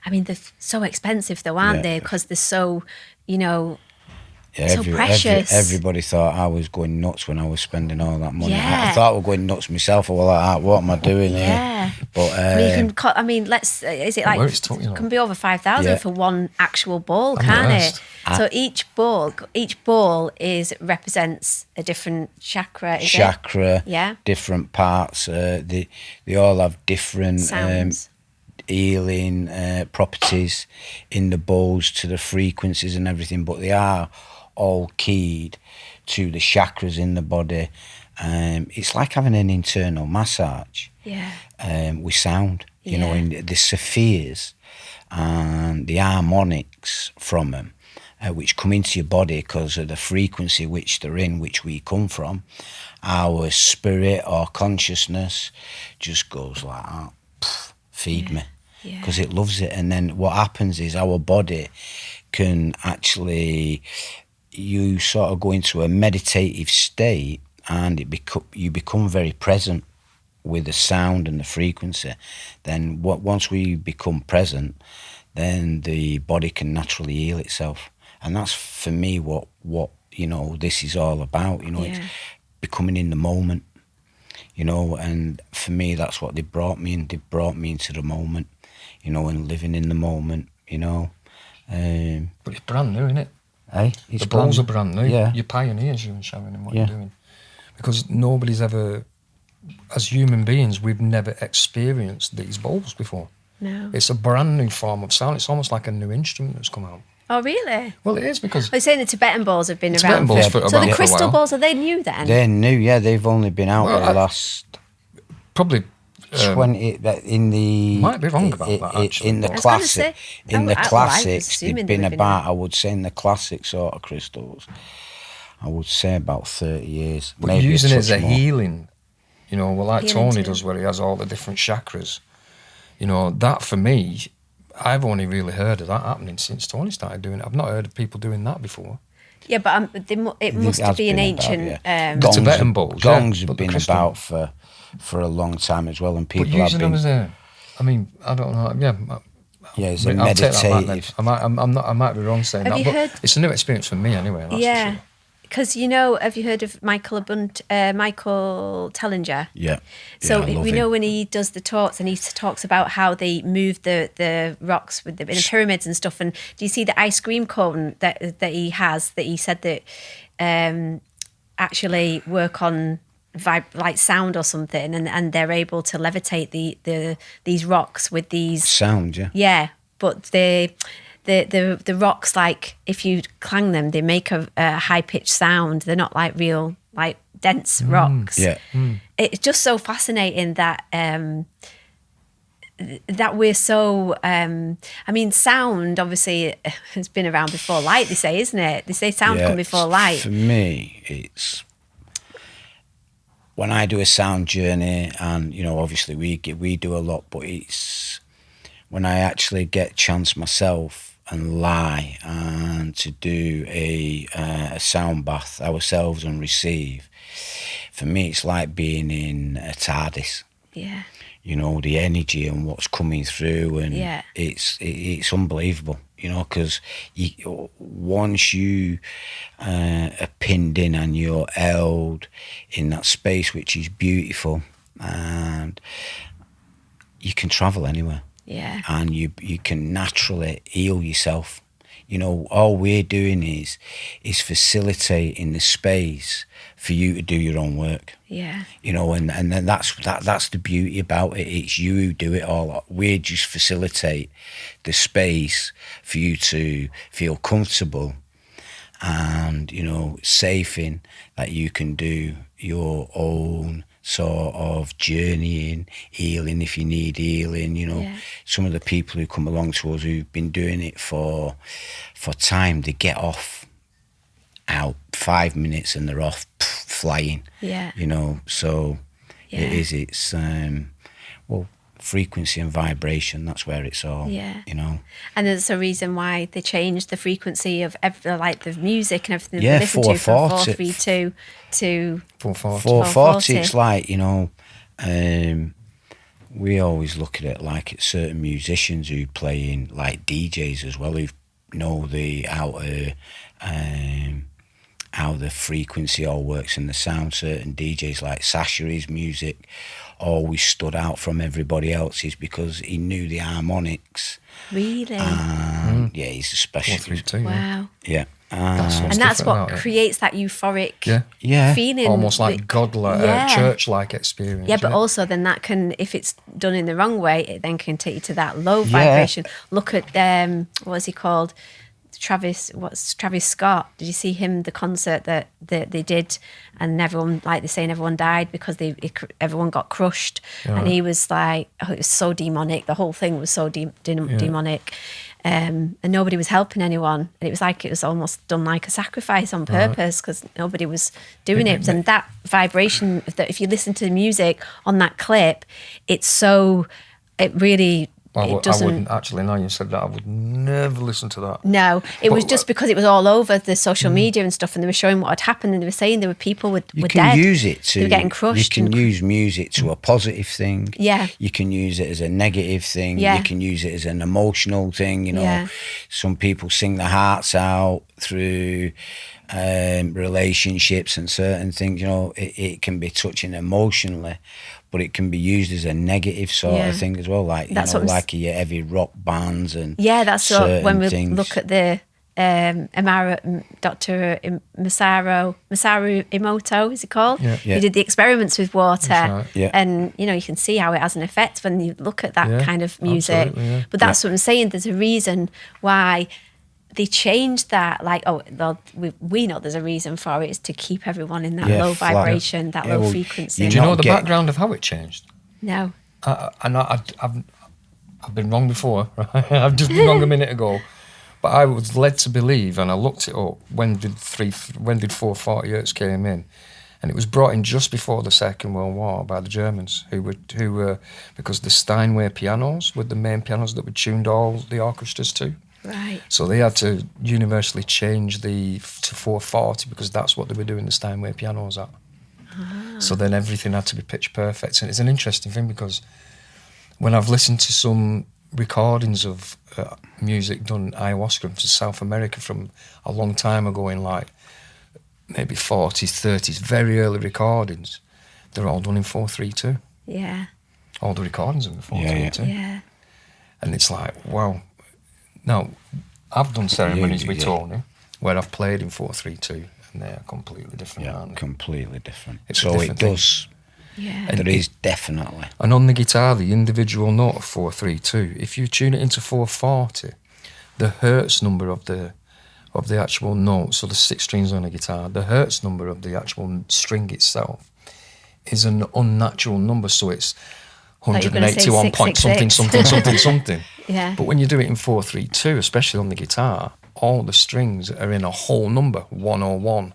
I mean, they're so expensive though, aren't Yeah. they? Because they're so, you know, Yeah, So precious. everybody thought I was going nuts when I was spending all that money. Yeah. I thought I was going nuts myself. I was like, what am I doing yeah. here? But I mean, you can, is it like, Where it's took, you know. can be over 5,000 Yeah. for one actual ball, I'm can't impressed. it? So each ball represents a different chakra, is it? chakra, Yeah. different parts. They all have different Sounds. healing properties in the bowls to the frequencies and everything, but they are all keyed to the chakras in the body. It's like having an internal massage Yeah. with sound, you know, Yeah. in the spheres and the harmonics from them, which come into your body because of the frequency which they're in, which we come from. Our spirit or consciousness just goes like that, feed me, Yeah. because it loves it. And then what happens is our body can actually, you sort of go into a meditative state and you become very present with the sound and the frequency. Then once we become present, then the body can naturally heal itself. And that's for me what this is all about. It's becoming in the moment. And for me, that's what they brought me in. They brought me into the moment, and living in the moment, But it's brand new, isn't it? It's the bowls are brand new. Yeah. You're pioneers, you and Sharon, in what you're doing. Because nobody's ever, as human beings, we've never experienced these bowls before. No. It's a brand new form of sound. It's almost like a new instrument that's come out. Oh, really? Well, it is because... They're saying the Tibetan bowls have been Tibetan around. bowls So around the for a crystal while. bowls, are they new then? They're new, yeah. They've only been out the last... Probably... 20 in the might be wrong about that, actually. In the I was gonna classic, say, in the I was classics, assuming they've they been would be about. new. I would say in the classic sort of crystals, I would say about 30 years. But maybe using it a as a touch more. healing, like Healing Tony too. does, where he has all the different chakras. That for me, I've only really heard of that happening since Tony started doing it. I've not heard of people doing that before. Yeah, but it must has be an been about, ancient. yeah. The Tibetan bowls, Gongs have but the been crystal- about for a long time as well, and people But have using been. them as a, I don't know. Yeah, It's I a mean, I'll take that back then. meditative. I might be wrong saying Have that, you but heard- it's a new experience for me anyway. That's Yeah, for sure. because have you heard of Michael Tellinger? Yeah. So yeah, I love we him. know when he does the talks, and he talks about how they move the rocks in the pyramids and stuff. And do you see the ice cream cone that he has? That he said that actually work on like sound or something, and they're able to levitate these rocks with these sound, yeah. Yeah, but the rocks, like if you clang them, they make a high pitched sound. They're not like real like dense rocks. Yeah. It's just so fascinating that that we're so. Sound obviously has been around before light. They say, isn't it? They say sound come before light. For me, it's when I do a sound journey, and obviously we do a lot, but it's when I actually get chance myself and lie and to do a sound bath ourselves and receive. For me, it's like being in a TARDIS. Yeah. The energy and what's coming through, and it's unbelievable. Because once you are pinned in and you're held in that space, which is beautiful, and you can travel anywhere. Yeah. And you can naturally heal yourself. All we're doing is facilitating the space for you to do your own work. Yeah. And then that's the beauty about it. It's you who do it all. We just facilitate the space for you to feel comfortable and, safe in, that you can do your own sort of journeying, healing if you need healing. Some of the people who come along to us who've been doing it for time, they get off out 5 minutes and they're off flying. Yeah. So Yeah. it's frequency and vibration, that's where it's all. And there's a reason why they changed the frequency of the music and everything Yeah, they listen to from 440. 432 to 440. It's like, we always look at it like it's certain musicians who play in, like DJs as well, who know how the frequency all works in the sound. Certain DJs like Sashary's music always stood out from everybody else's because he knew the harmonics. Really? And he's a specialist. 432, Wow. Yeah. That's And what's that's different what about it. creates that euphoric Yeah. feeling. Almost like God-like, church-like experience. Yeah, but also then that can, if it's done in the wrong way, it then can take you to that low vibration. Look at what was he called? Travis Scott. Did you see him, the concert that they did, and everyone, like they're saying, everyone died because everyone got crushed, and he was like, it was so demonic. The whole thing was so demonic, and nobody was helping anyone, and it was almost done like a sacrifice on purpose because nobody was doing it. And that vibration, that if you listen to the music on that clip, it really I doesn't. wouldn't actually. Now you said that, I would never listen to that. No, it was just because it was all over the social media and stuff, and they were showing what had happened, and they were saying there were people were You were can dead. use it to. They were getting crushed. You can use music to a positive thing. Yeah. You can use it as a negative thing. Yeah. You can use it as an emotional thing. You know, Yeah. some people sing their hearts out through relationships and certain things. You know, it can be touching emotionally, but it can be used as a negative sort Yeah. of thing as well. Like That's you know, what I'm like your heavy rock bands and That's what, certain when we things. look at the Dr. Masaru Emoto, is he called? Yeah. Yeah. He did the experiments with water, That's right. Yeah. and you know you can see how it has an effect when you look at that Yeah, kind of music. absolutely, yeah. But that's what I'm saying. There's a reason why they changed that. Like, we know there's a reason for it. It's to keep everyone in that Yeah, low flat. vibration, that Yeah, low well, frequency. you Do you not know the get- background of how it changed? No. I've been wrong before. Right? I've just been wrong a minute ago, but I was led to believe, and I looked it up. When did 440 hertz came in? And it was brought in just before the Second World War by the Germans, who were because the Steinway pianos were the main pianos that were tuned all the orchestras to. Right. So they had to universally change to 440 because that's what they were doing the Steinway pianos at. So then everything had to be pitch perfect. And it's an interesting thing because when I've listened to some recordings of music done ayahuasca from South America from a long time ago in like maybe 40s, 30s, very early recordings, they're all done in 432. Yeah. All the recordings are in 432. Yeah. And it's like, wow. Now, I've done ceremonies with Tony where I've played in 432 and they're completely different, Yeah, aren't they? completely different. It's a So different it thing. does. Yeah. There is definitely. And on the guitar, the individual note of 432, if you tune it into 440, the hertz number of the actual note, so the 6 strings on a guitar, the hertz number of the actual string itself is an unnatural number, so it's Thought you were gonna say 181 point something, 666. something. Yeah. But when you do it in 432, especially on the guitar, all the strings are in a whole number, 101,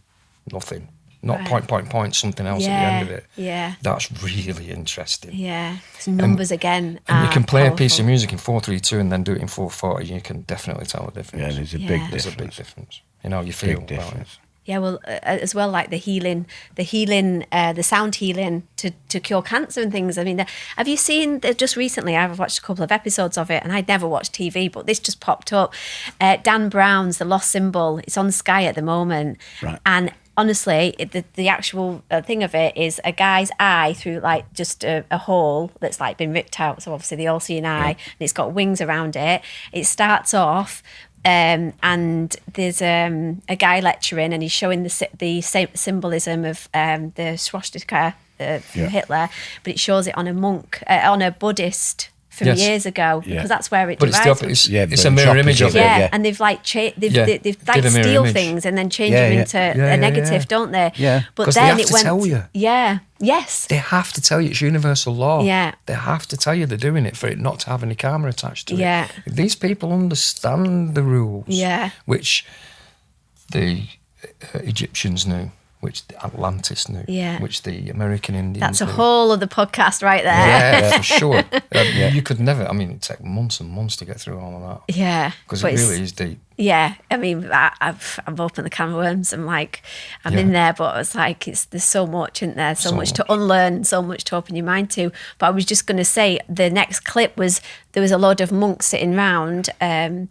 nothing. Not Right. something else at the end of it. Yeah. That's really interesting. Yeah. 'Cause numbers again. And you are can play a piece of powerful. music in 432 and then do it in 440, you can definitely tell the difference. Yeah, there's a Yeah. big There's There's a big difference. difference. You know how you feel Big about it. difference. Yeah, well, as well, like the sound healing to cure cancer and things. I mean, have you seen, just recently, I've watched a couple of episodes of it, and I'd never watched TV, but this just popped up. Dan Brown's The Lost Symbol. It's on Sky at the moment. Right. And honestly, the actual thing of it is a guy's eye through like just a hole that's like been ripped out. So obviously the all-seeing eye, and it's got wings around it. It starts off and there's a guy lecturing, and he's showing the symbolism of the swastika from Hitler, but it shows it on a monk, on a Buddhist from Yes. years ago, Yeah. because that's where it But it's, derives. it's, Yeah, it's but a it's mirror image of opposite, it. Yeah, yeah. and they've like they've Yeah, like did a mirror steal image. things and then change Yeah, them yeah. into Yeah, a negative, yeah. don't they? Yeah. But 'Cause they then have it to went. tell you. Yeah. Yes. They have to tell you, it's universal law. Yeah. They have to tell you they're doing it for it not to have any karma attached to Yeah. it. If these people understand the rules, Yeah. which the Egyptians knew, which the Atlantis knew, Yeah. which the American Indians That's a knew. whole other podcast right there. Yeah, for sure. You could never, I mean, it'd take months and months to get through all of that. Yeah. Because But it it's- really is deep. Yeah, I mean, I've opened the can of worms. I'm like, I'm Yeah. in there, but it's like there's so much, isn't there? So much to unlearn, so much to open your mind to. But I was just going to say, the next clip was there was a load of monks sitting round in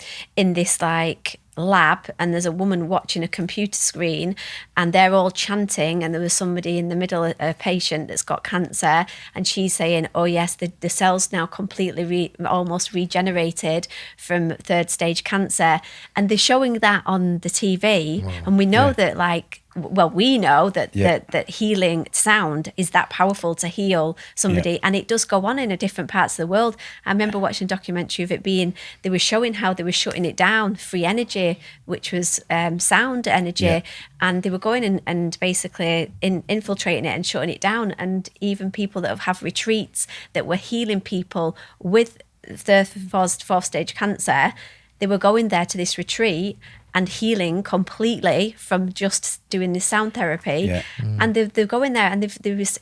this like lab, and there's a woman watching a computer screen, and they're all chanting, and there was somebody in the middle, a patient that's got cancer, and she's saying, oh yes, the cells now completely almost regenerated from 3rd stage cancer, and they're showing that on the TV. And we know that like, well, we know that, that healing sound is that powerful to heal somebody, and it does go on in a different parts of the world. I remember watching a documentary of it being, they were showing how they were shutting it down, free energy, which was sound energy, and they were going and basically infiltrating it and shutting it down. And even people that have retreats that were healing people with 4th stage cancer, they were going there to this retreat, and healing completely from just doing this sound therapy. Yeah. And they're going there, and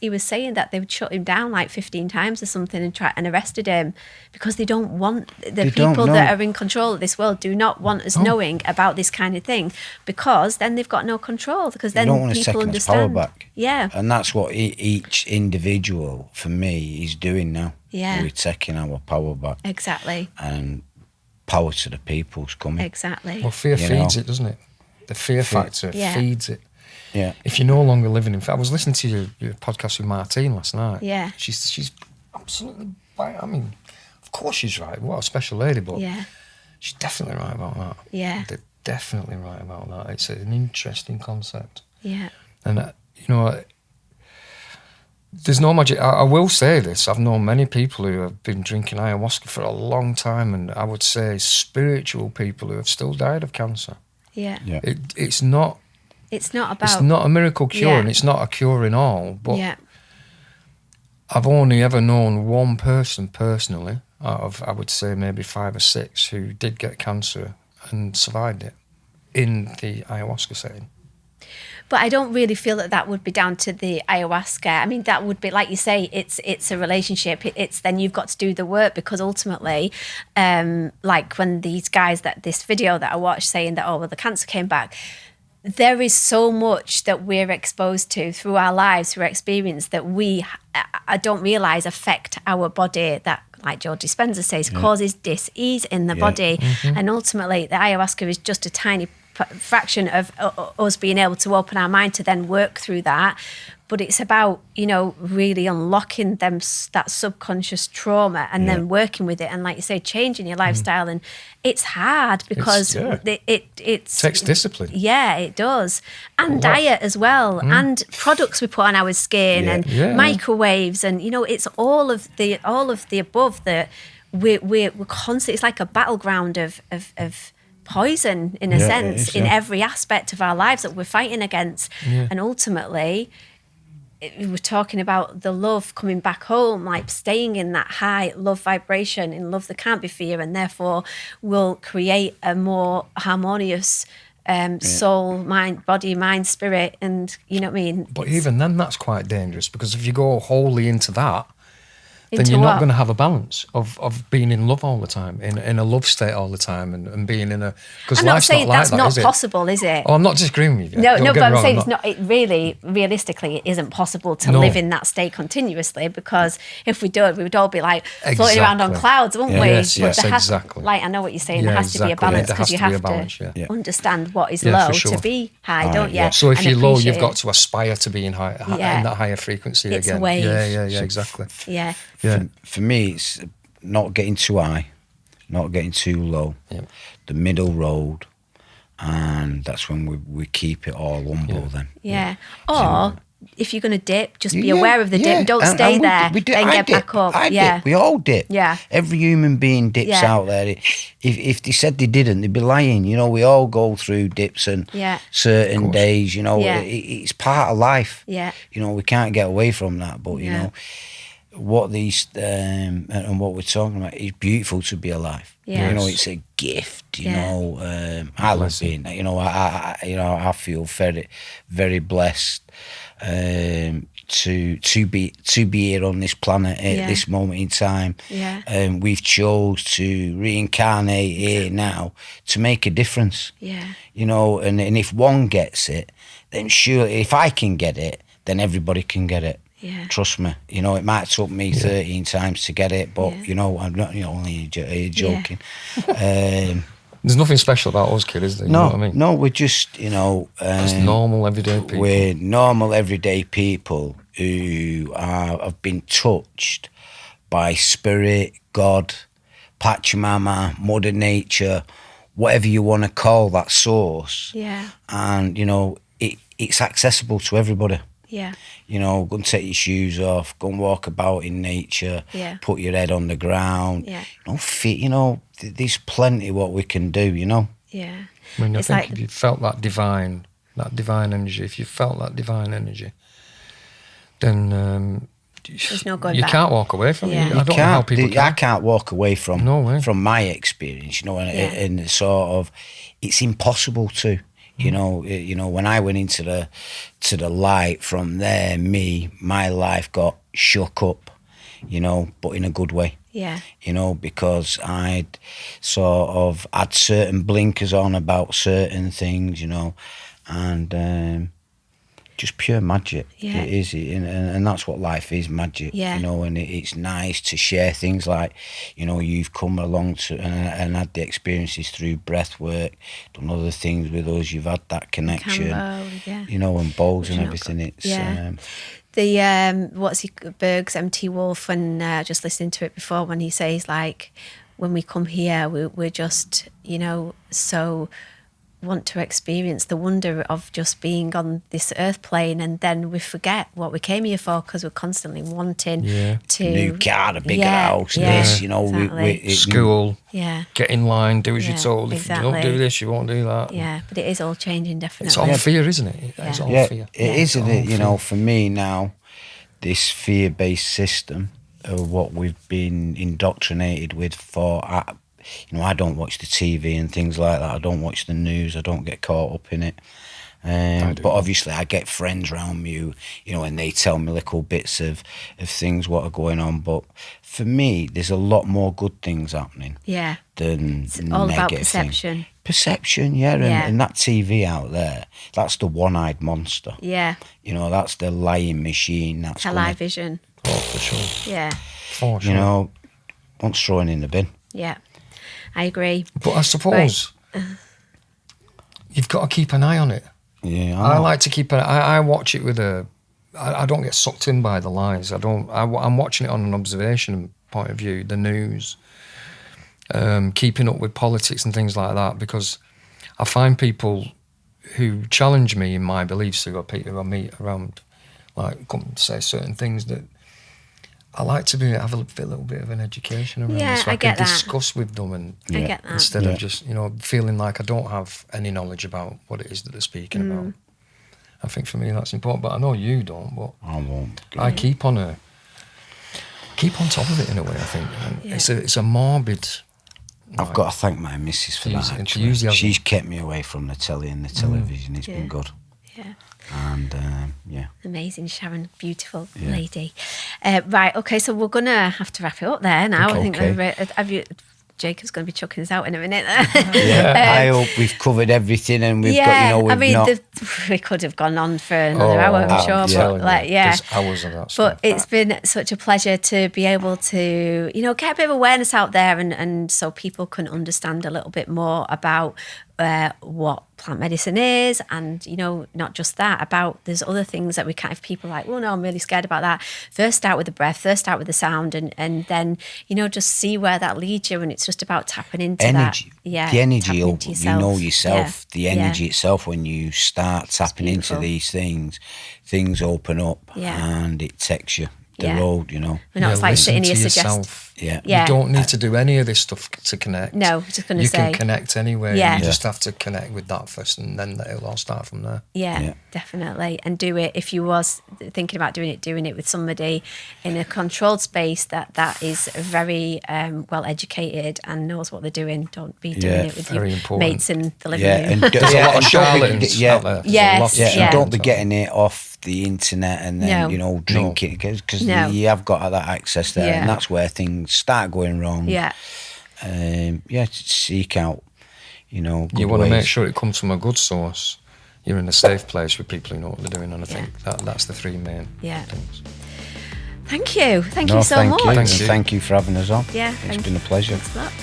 he was saying that they would shut him down like 15 times or something and arrested him because they don't want the people that are in control of this world do not want us knowing about this kind of thing, because then they've got no control, because then don't want to people second understand. power back. Yeah. And that's what each individual, for me, is doing now. Yeah. We're taking our power back. Exactly. And power to the people's coming. Exactly. Well, fear You feeds know? it, doesn't it? The fear factor feeds it. Yeah. If you're no longer living in fear, I was listening to your podcast with Martine last night. Yeah. She's absolutely right. I mean, of course she's right. What a special lady, but she's definitely right about that. Yeah. They're definitely right about that. It's an interesting concept. Yeah. And, you know, there's no magic. I will say this. I've known many people who have been drinking ayahuasca for a long time, and I would say spiritual people who have still died of cancer. Yeah. Yeah. It's not about... It's not a miracle cure, and it's not a cure in all, but I've only ever known one person personally, out of, I would say, maybe 5 or 6, who did get cancer and survived it in the ayahuasca setting. But I don't really feel that would be down to the ayahuasca. I mean, that would be, like you say, it's a relationship. It's then you've got to do the work, because ultimately, like when these guys, this video that I watched saying that, oh, well, the cancer came back, there is so much that we're exposed to through our lives, through our experience, that I don't realise affect our body, that, like Joe Dispenza says, causes dis-ease in the body. Mm-hmm. And ultimately, the ayahuasca is just a tiny fraction of us being able to open our mind to then work through that. But it's about, you know, really unlocking that subconscious trauma and then working with it. And like you say, changing your lifestyle. And it's hard because it takes discipline. Yeah, it does. And diet as well. And products we put on our skin and microwaves. And, you know, it's all of the above that we're constantly, it's like a battleground of poison in a sense, in every aspect of our lives that we're fighting against. And ultimately, we're talking about the love coming back home, like staying in that high love vibration, in love that can't be fear, and therefore will create a more harmonious soul, mind, spirit, and you know what I mean? But even then, that's quite dangerous, because if you go wholly into that, then you're what? not going to have a balance of being in love all the time, in a love state all the time, and being in a... Because I'm not saying that's not possible, is it? Oh, I'm not disagreeing with you. No, but I'm saying it's not. It really, realistically, it isn't possible to live in that state continuously, because if we did, we would all be like floating around on clouds, wouldn't we? Yes, But exactly. Like, I know what you're saying. There has to be a balance, because you have to understand what is low to be high, don't you? So if you're low, you've got to aspire to be in that higher frequency again. It's a wave. Yeah, exactly. Yeah. For me, it's not getting too high, not getting too low, the middle road, and that's when we keep it all humble then. Yeah. Or if you're going to dip, just be aware of the dip. Don't stay there, then get back up. I dip. We all dip. Yeah. Every human being dips out there. If they said they didn't, they'd be lying. You know, we all go through dips and certain days, you know, it's part of life. Yeah. You know, we can't get away from that, but, you know, what these and what we're talking about is beautiful to be alive. Yes. You know, it's a gift. You know, I love being. You know, I feel very, very blessed to be here on this planet at this moment in time. Yeah. We've chose to reincarnate here now to make a difference. Yeah. You know, and if one gets it, then sure, if I can get it, then everybody can get it. Yeah. Trust me, you know, it might took me 13 times to get it, but, you know, I'm not only joking. There's nothing special about us, kid, is there? You know what I mean? No, we're just, you know... just normal, everyday people. We're normal, everyday people who have been touched by spirit, God, Pachamama, Mother Nature, whatever you want to call that source. Yeah. And, you know, it's accessible to everybody. Yeah. You know, go and take your shoes off, go and walk about in nature, put your head on the ground. Yeah. You know, there's plenty what we can do, you know? Yeah. I mean, I think if you felt that divine energy, then There's no going you back. can't walk away from Yeah. it. I don't know how people I can. can't walk away from No way. from my experience, you know, and sort of, it's impossible to, you know, when I went into the light from there, my life got shook up, you know, but in a good way. Yeah. You know, because I'd sort of had certain blinkers on about certain things, you know, and just pure magic. Yeah. It is, and that's what life is, magic. Yeah. You know, and it's nice to share things like, you know, you've come along to and had the experiences through breath work, done other things with us. You've had that connection, Cambo, yeah. you know, and bowls and Which everything. It's yeah. The what's he, Berg's MT Wolf, and just listening to it before, when he says, like, when we come here, we're just, you know, so want to experience the wonder of just being on this earth plane, and then we forget what we came here for, because we're constantly wanting to new car, a bigger house, this, you know, exactly. School, get in line, do as you're Yeah, told. exactly. If you don't do this, you won't do that. Yeah, but it is all changing, definitely. It's all fear, isn't it? It's all fear. It is, isn't it? You know, for me now, this fear-based system of what we've been indoctrinated with you know, I don't watch the TV and things like that. I don't watch the news. I don't get caught up in it. But obviously I get friends around me who, you know, and they tell me little bits of things what are going on. But for me, there's a lot more good things happening than it's all negative about perception. things. Perception, and that TV out there, that's the one-eyed monster. Yeah. You know, that's the lying machine. That's Television. Oh, for sure. Yeah. For sure. You know, once thrown in the bin. Yeah. I agree. But I suppose you've got to keep an eye on it. Yeah, I like to keep I watch it with I don't get sucked in by the lies. I'm watching it on an observation point of view, the news, keeping up with politics and things like that, because I find people who challenge me in my beliefs, who I meet around, like, come to say certain things that I like to have a little bit of an education around this, so I can discuss with them, and I get that. instead of just, you know, feeling like I don't have any knowledge about what it is that they're speaking about. I think for me that's important, but I know you don't. But I won't. I keep on top of it in a way. I think it's a morbid. I've got to thank my missus for that. Actually. She's kept me away from the telly and the television. It's been good. Yeah. And amazing, Sharon, beautiful lady. Right, okay, so we're gonna have to wrap it up there now. I think Jacob's going to be chucking us out in a minute. I hope we've covered everything, and we've got, you know, we could have gone on for another hour, I'm sure. But there's hours of that stuff. But it's been such a pleasure to be able to, you know, get a bit of awareness out there, and so people can understand a little bit more about what plant medicine is, and, you know, not just that, about there's other things that we kind of, people are like, well, no, I'm really scared about that. First start with the breath, first start with the sound, and then, you know, just see where that leads you, and it's just about tapping into energy. That. Yeah, the energy, you know Yeah. yourself, the energy itself, when you start tapping into these things open up, and it takes you the road, you know. We're not like sitting here suggesting. Yeah. You don't need to do any of this stuff to connect. No, I was just going to say. You can connect anywhere. You just have to connect with that first, and then it'll all start from there. Yeah, definitely. And do it, if you was thinking about doing it with somebody in a controlled space that is very well educated and knows what they're doing. Don't be doing it with your mates in the living room. And there's a lot of charlatans out there. Yes, don't be getting it off the internet and then, you know, drinking, because you have got that access there, and that's where things start going wrong. Seek out, you know, good you want ways. to make sure it comes from a good source. You're in a safe place with people who know what they're doing, and I think that's the three main things. Thank you so much. Thank you for having us on. Yeah, it's been a pleasure. Thanks a lot.